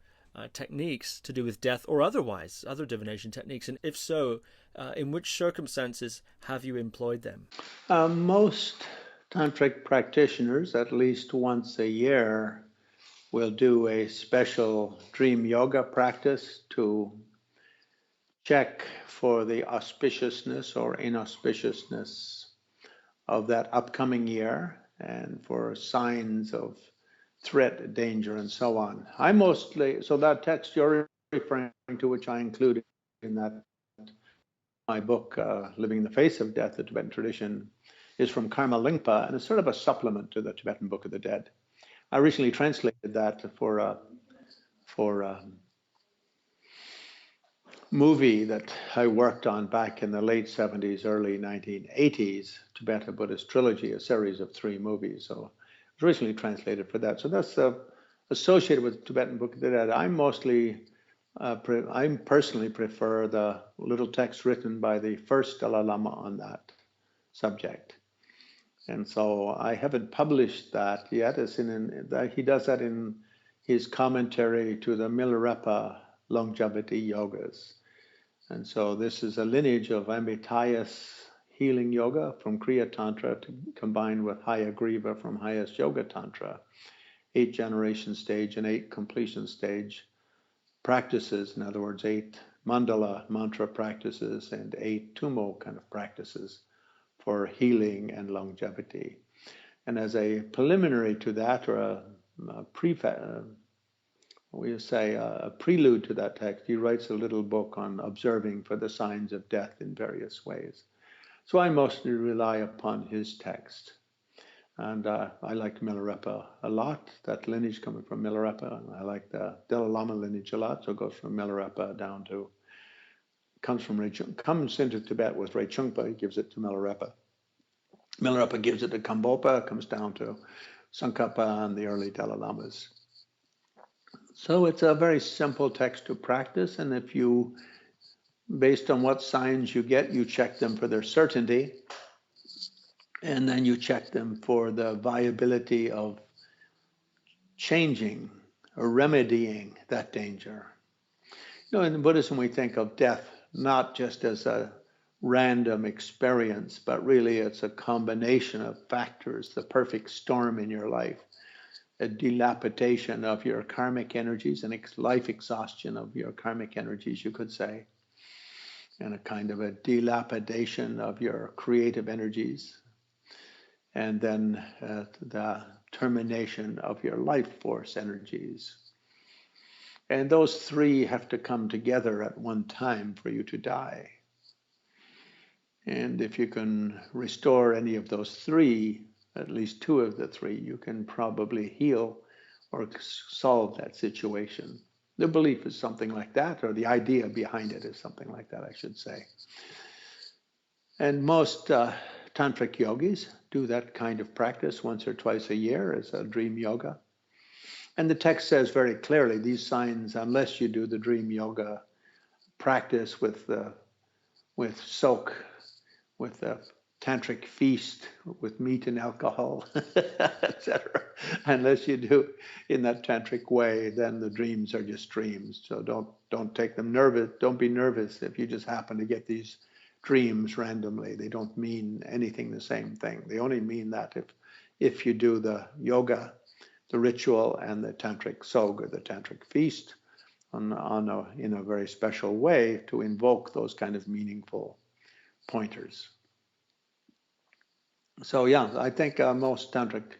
techniques to do with death or otherwise, other divination techniques, and if so, in which circumstances have you employed them? Most tantric practitioners, at least once a year, will do a special dream yoga practice to check for the auspiciousness or inauspiciousness of that upcoming year and for signs of threat, danger, and so on. So that text you're referring to, which I included in that my book, Living in the Face of Death, the Tibetan Tradition, is from Karma Lingpa, and it's sort of a supplement to the Tibetan Book of the Dead. I recently translated that for a movie that I worked on back in the late 70s, early 1980s, Tibetan Buddhist Trilogy, a series of 3 movies. So it was recently translated for that. So that's associated with Tibetan Book of the Dead. I personally prefer the little text written by the first Dalai Lama on that subject. And so I haven't published that yet. He does that in his commentary to the Milarepa longevity yogas. And so this is a lineage of Ambitayas healing yoga from Kriya Tantra combined with Hayagriva from highest yoga tantra, 8 generation stage and 8 completion stage practices. In other words, 8 mandala mantra practices and 8 tumo kind of practices for healing and longevity. And as a preliminary to that, or a prelude to that text, he writes a little book on observing for the signs of death in various ways. So I mostly rely upon his text. And I like Milarepa a lot, that lineage coming from Milarepa. And I like the Dalai Lama lineage a lot, so it goes from Milarepa down to, comes into Tibet with Rinpoche, he gives it to Milarepa. Milarepa gives it to Kambopa, comes down to Tsongkhapa and the early Dalai Lamas. So it's a very simple text to practice, and if you, based on what signs you get, you check them for their certainty, and then you check them for the viability of changing or remedying that danger. In Buddhism, we think of death not just as a random experience, but really it's a combination of factors, the perfect storm in your life, a dilapidation of your karmic energies, and life exhaustion of your karmic energies, you could say, and a kind of a dilapidation of your creative energies, and then the termination of your life force energies. And those 3 have to come together at one time for you to die. And if you can restore any of those 3, at least 2 of the 3, you can probably heal or solve that situation. The belief is something like that, or the idea behind it is something like that, I should say. And most tantric yogis do that kind of practice once or twice a year as a dream yoga. And the text says very clearly, these signs, unless you do the dream yoga practice with soak, with the tantric feast, with meat and alcohol, etc. Unless you do in that tantric way, then the dreams are just dreams. So don't take them nervous. Don't be nervous if you just happen to get these dreams randomly. They don't mean anything the same thing. They only mean that if you do the yoga, the ritual, and the tantric sog, or the tantric feast, in a very special way to invoke those kind of meaningful pointers. So yeah, I think most tantric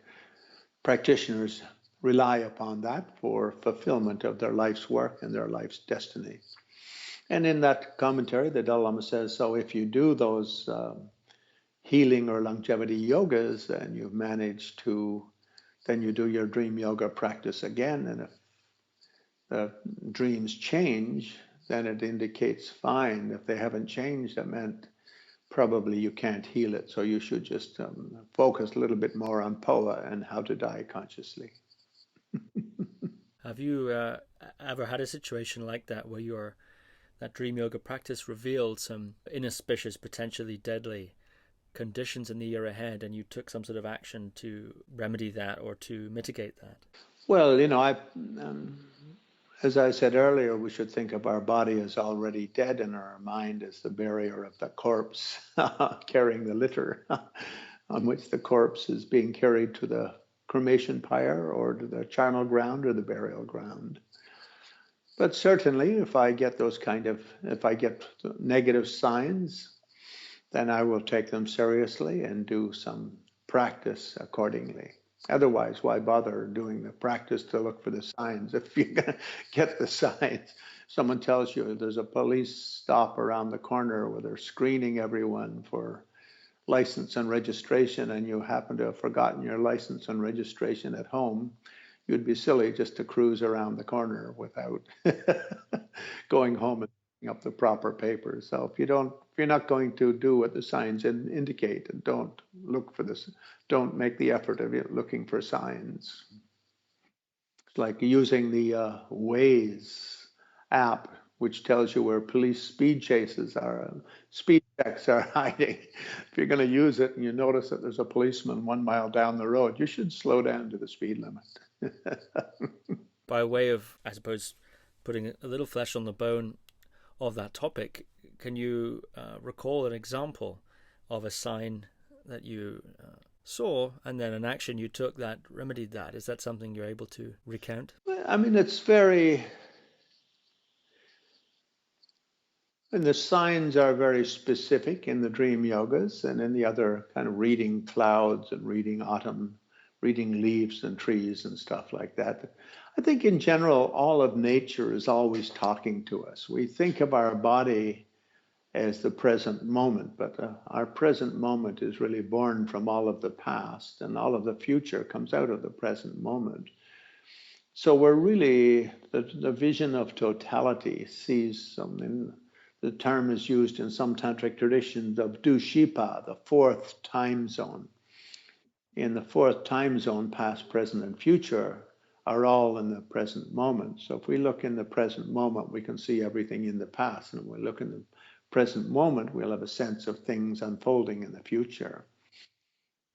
practitioners rely upon that for fulfillment of their life's work and their life's destiny. And in that commentary, the Dalai Lama says, so if you do those healing or longevity yogas, then you've managed to, then you do your dream yoga practice again. And if the dreams change, then it indicates fine. If they haven't changed, that meant probably you can't heal it. So you should just focus a little bit more on Phowa and how to die consciously. Have you ever had a situation like that where that dream yoga practice revealed some inauspicious, potentially deadly conditions in the year ahead, and you took some sort of action to remedy that or to mitigate that? Well, as I said earlier, we should think of our body as already dead and our mind as the barrier of the corpse carrying the litter on which the corpse is being carried to the cremation pyre or to the charnel ground or the burial ground. But certainly if I get negative signs, then I will take them seriously and do some practice accordingly. Otherwise, why bother doing the practice to look for the signs? If you're going to get the signs, someone tells you there's a police stop around the corner where they're screening everyone for license and registration, and you happen to have forgotten your license and registration at home, you'd be silly just to cruise around the corner without going home and picking up the proper papers. So if you're not going to do what the signs indicate, and don't look for this, don't make the effort of looking for signs. It's like using the Waze app, which tells you where police speed chases are, speed checks are hiding. If you're going to use it and you notice that there's a policeman 1 mile down the road, you should slow down to the speed limit. By way of, I suppose, putting a little flesh on the bone of that topic, can you recall an example of a sign that you saw and then an action you took that remedied that? Is that something you're able to recount? I mean, it's very... And the signs are very specific in the dream yogas and in the other kind of reading clouds and reading autumn, reading leaves and trees and stuff like that. I think in general, all of nature is always talking to us. We think of our body as the present moment, but our present moment is really born from all of the past, and all of the future comes out of the present moment. So we're really, the vision of totality sees something. The term is used in some tantric traditions of Dushipa, the fourth time zone. In the fourth time zone, past, present, and future are all in the present moment. So if we look in the present moment, we can see everything in the past. And when we look in the present moment, we'll have a sense of things unfolding in the future.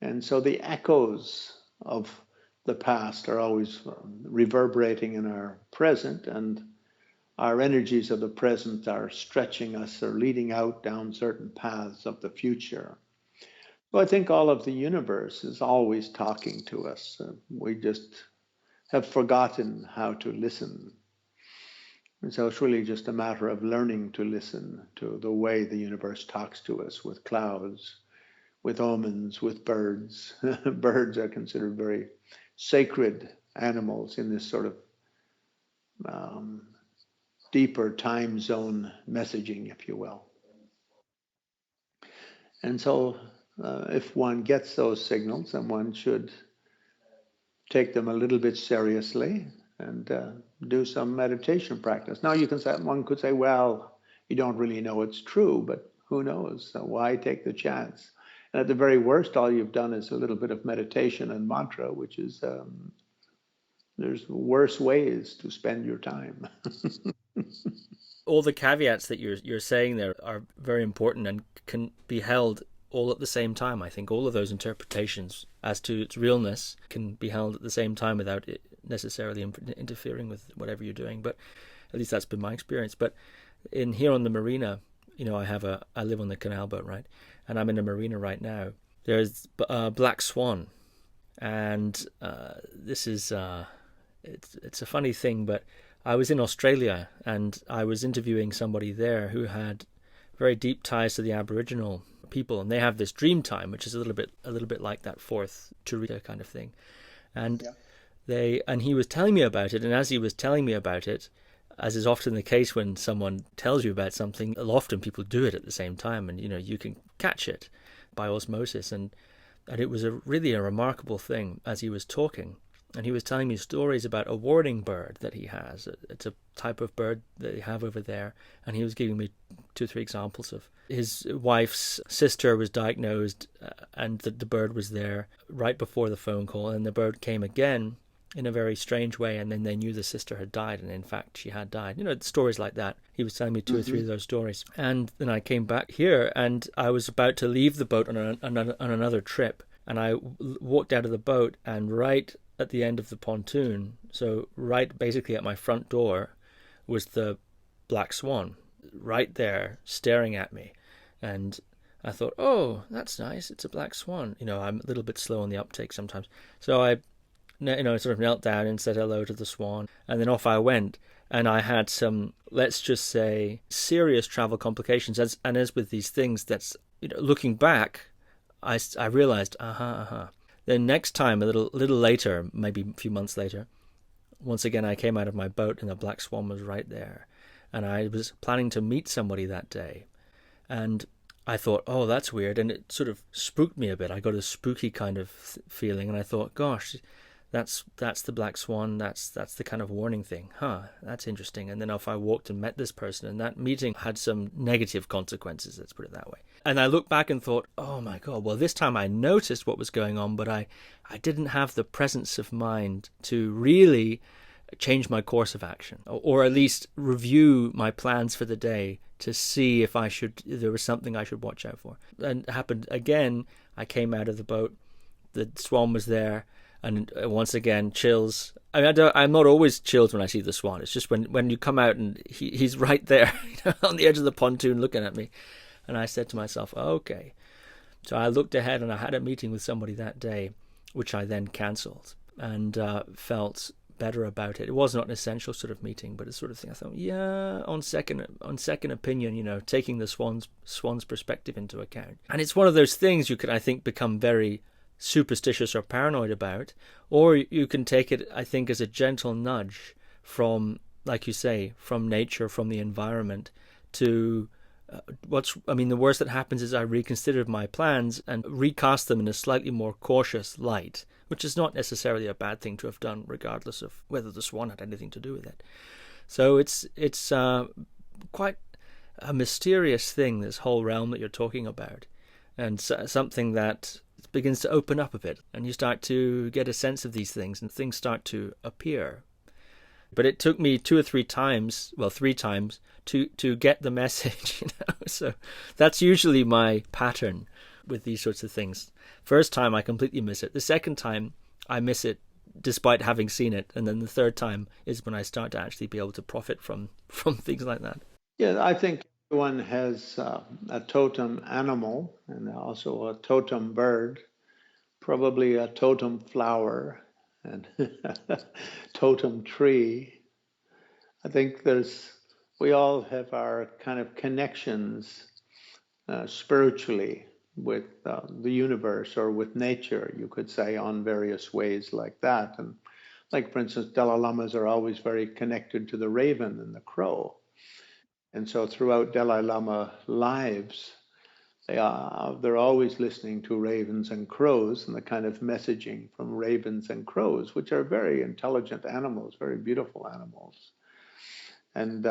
And so the echoes of the past are always reverberating in our present, and our energies of the present are stretching us or leading out down certain paths of the future. So I think all of the universe is always talking to us. We just have forgotten how to listen. And so it's really just a matter of learning to listen to the way the universe talks to us, with clouds, with omens, with birds. Birds are considered very sacred animals in this sort of deeper time zone messaging, if you will. And so if one gets those signals, then one should take them a little bit seriously and do some meditation practice. Now one could say, well, you don't really know it's true, but who knows? So why take the chance? And at the very worst, all you've done is a little bit of meditation and mantra, which is, there's worse ways to spend your time. All the caveats that you're saying there are very important and can be held all at the same time. I think all of those interpretations as to its realness can be held at the same time without it necessarily interfering with whatever you're doing. But at least that's been my experience. But here on the marina, I live on the canal boat, right? And I'm in a marina right now. There's a black swan, and this is it's a funny thing, but I was in Australia and I was interviewing somebody there who had very deep ties to the Aboriginal people, and they have this dream time, which is a little bit like that fourth Turita kind of thing. And he was telling me about it, and as he was telling me about it, as is often the case when someone tells you about something, often people do it at the same time, and you can catch it by osmosis, and it was really a remarkable thing as he was talking. And he was telling me stories about a warning bird that he has. It's a type of bird that they have over there. And he was giving me 2-3 examples of his wife's sister was diagnosed, and the bird was there right before the phone call. And the bird came again in a very strange way. And then they knew the sister had died. And in fact, she had died. Stories like that. He was telling me 2 or 3 of those stories. And then I came back here and I was about to leave the boat on another trip. And I walked out of the boat, and right at the end of the pontoon, so right basically at my front door, was the black swan right there staring at me. And I thought, oh, that's nice, it's a black swan. I'm a little bit slow on the uptake sometimes, so I sort of knelt down and said hello to the swan, and then off I went. And I had some, let's just say, serious travel complications, as with these things, that's looking back, I realized, Then next time, a little later, maybe a few months later, once again I came out of my boat and the black swan was right there. And I was planning to meet somebody that day. And I thought, oh, that's weird. And it sort of spooked me a bit. I got a spooky kind of feeling. And I thought, gosh, that's the black swan. That's the kind of warning thing. That's interesting. And then off I walked and met this person. And that meeting had some negative consequences, let's put it that way. And I looked back and thought, oh my God, well, this time I noticed what was going on, but I didn't have the presence of mind to really change my course of action, or at least review my plans for the day to see if there was something I should watch out for. And it happened again. I came out of the boat, the swan was there, and once again, chills. I'm not always chilled when I see the swan. It's just when you come out and he's right there on the edge of the pontoon looking at me. And I said to myself, okay. So I looked ahead and I had a meeting with somebody that day, which I then cancelled, and felt better about it. It was not an essential sort of meeting, but it's sort of thing I thought, yeah, on second opinion, taking the swan's perspective into account. And it's one of those things you could, I think, become very superstitious or paranoid about, or you can take it, I think, as a gentle nudge from, like you say, from nature, from the environment, to the worst that happens is I reconsider my plans and recast them in a slightly more cautious light, which is not necessarily a bad thing to have done, regardless of whether the swan had anything to do with it. So it's quite a mysterious thing, this whole realm that you're talking about, and something that begins to open up a bit, and you start to get a sense of these things, and things start to appear. But it took me 2 or 3 times, well, 3 times, to get the message, So that's usually my pattern with these sorts of things. First time I completely miss it. The second time I miss it despite having seen it. And then the third time is when I start to actually be able to profit from things like that. Yeah, I think everyone has a totem animal and also a totem bird, probably a totem flower and totem tree. I think we all have our kind of connections spiritually with the universe or with nature, you could say, on various ways like that. And like, for instance, Dalai Lamas are always very connected to the raven and the crow. And so throughout Dalai Lama lives, they're always listening to ravens and crows and the kind of messaging from ravens and crows, which are very intelligent animals, very beautiful animals. And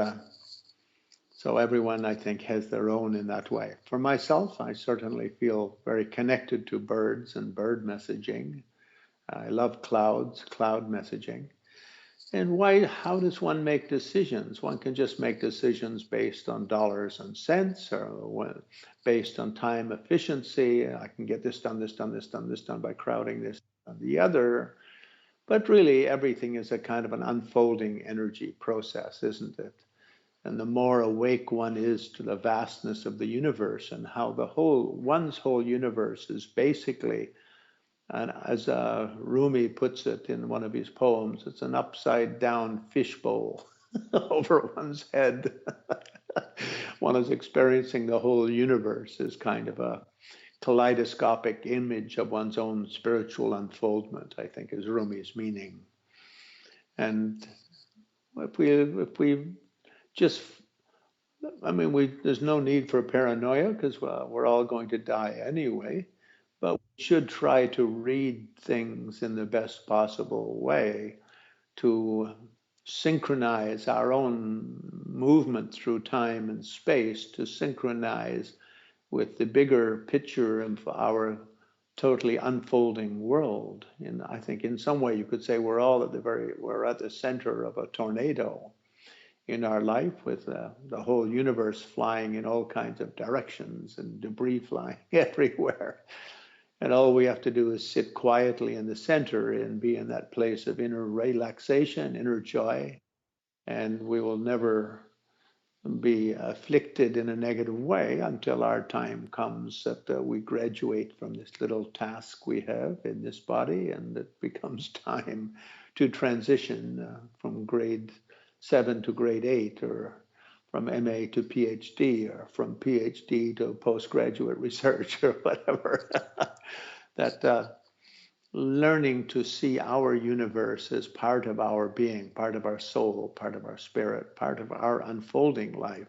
so everyone, I think, has their own in that way. For myself, I certainly feel very connected to birds and bird messaging. I love clouds, cloud messaging. And how does one make decisions? One can just make decisions based on dollars and cents, or based on time efficiency. I can get this done, this done, this done, this done by crowding this and the other. But really, everything is a kind of an unfolding energy process, isn't it? And the more awake one is to the vastness of the universe and how one's whole universe is basically, and as Rumi puts it in one of his poems, it's an upside down fishbowl. over one's head. One is experiencing the whole universe as kind of a kaleidoscopic image of one's own spiritual unfoldment, I think is Rumi's meaning. And if we just, there's no need for paranoia because we're all going to die anyway, but we should try to read things in the best possible way to synchronize our own movement through time and space, to synchronize with the bigger picture of our totally unfolding world. And I think in some way you could say we're at the center of a tornado in our life, with the whole universe flying in all kinds of directions and debris flying everywhere. And all we have to do is sit quietly in the center and be in that place of inner relaxation, inner joy, and we will never be afflicted in a negative way until our time comes that we graduate from this little task we have in this body, and it becomes time to transition from grade 7 to grade 8, or from MA to PhD, or from PhD to postgraduate research, or whatever. That learning to see our universe as part of our being, part of our soul, part of our spirit, part of our unfolding life.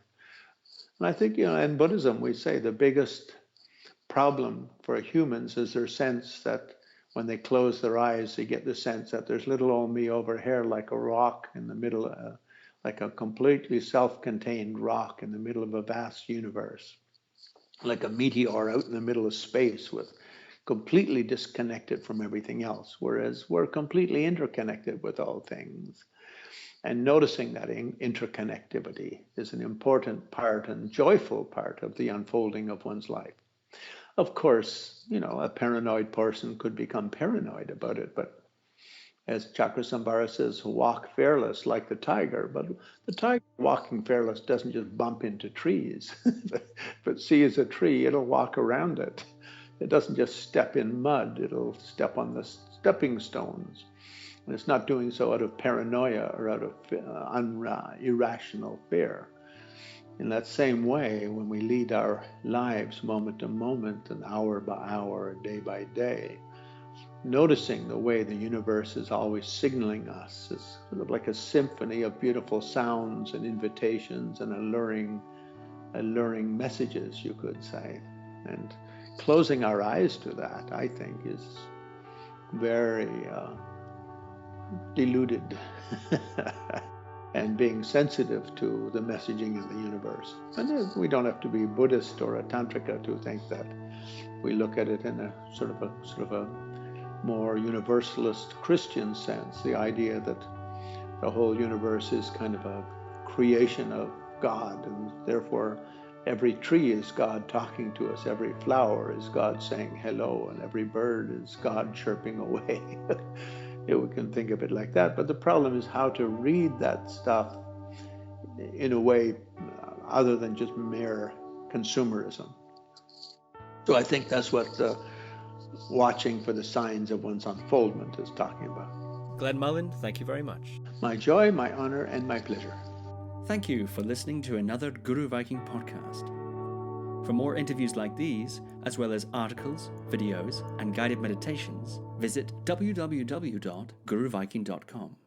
And I think, in Buddhism, we say the biggest problem for humans is their sense that when they close their eyes, they get the sense that there's little old me over here, like a rock in the middle, like a completely self-contained rock in the middle of a vast universe, like a meteor out in the middle of space, with completely disconnected from everything else, whereas we're completely interconnected with all things. And noticing that interconnectivity is an important part and joyful part of the unfolding of one's life. Of course, a paranoid person could become paranoid about it, but as Chakrasamvara says, walk fearless like the tiger. But the tiger walking fearless doesn't just bump into trees. If it sees a tree, it'll walk around it. It doesn't just step in mud, it'll step on the stepping stones. And it's not doing so out of paranoia or out of irrational fear. In that same way, when we lead our lives moment to moment and hour by hour, day by day, noticing the way the universe is always signaling us, it's sort of like a symphony of beautiful sounds and invitations and alluring messages, you could say. And closing our eyes to that, I think, is very deluded and being sensitive to the messaging of the universe. And we don't have to be Buddhist or a Tantrika to think that. We look at it in a sort of a more universalist Christian sense, the idea that the whole universe is kind of a creation of God, and therefore every tree is God talking to us, every flower is God saying hello, and every bird is God chirping away. We can think of it like that, but the problem is how to read that stuff in a way other than just mere consumerism. So I think that's what watching for the signs of one's unfoldment is talking about. Glenn Mullin, thank you very much. My joy, my honor, and my pleasure. Thank you for listening to another Guru Viking podcast. For more interviews like these, as well as articles, videos, and guided meditations, visit www.guruviking.com.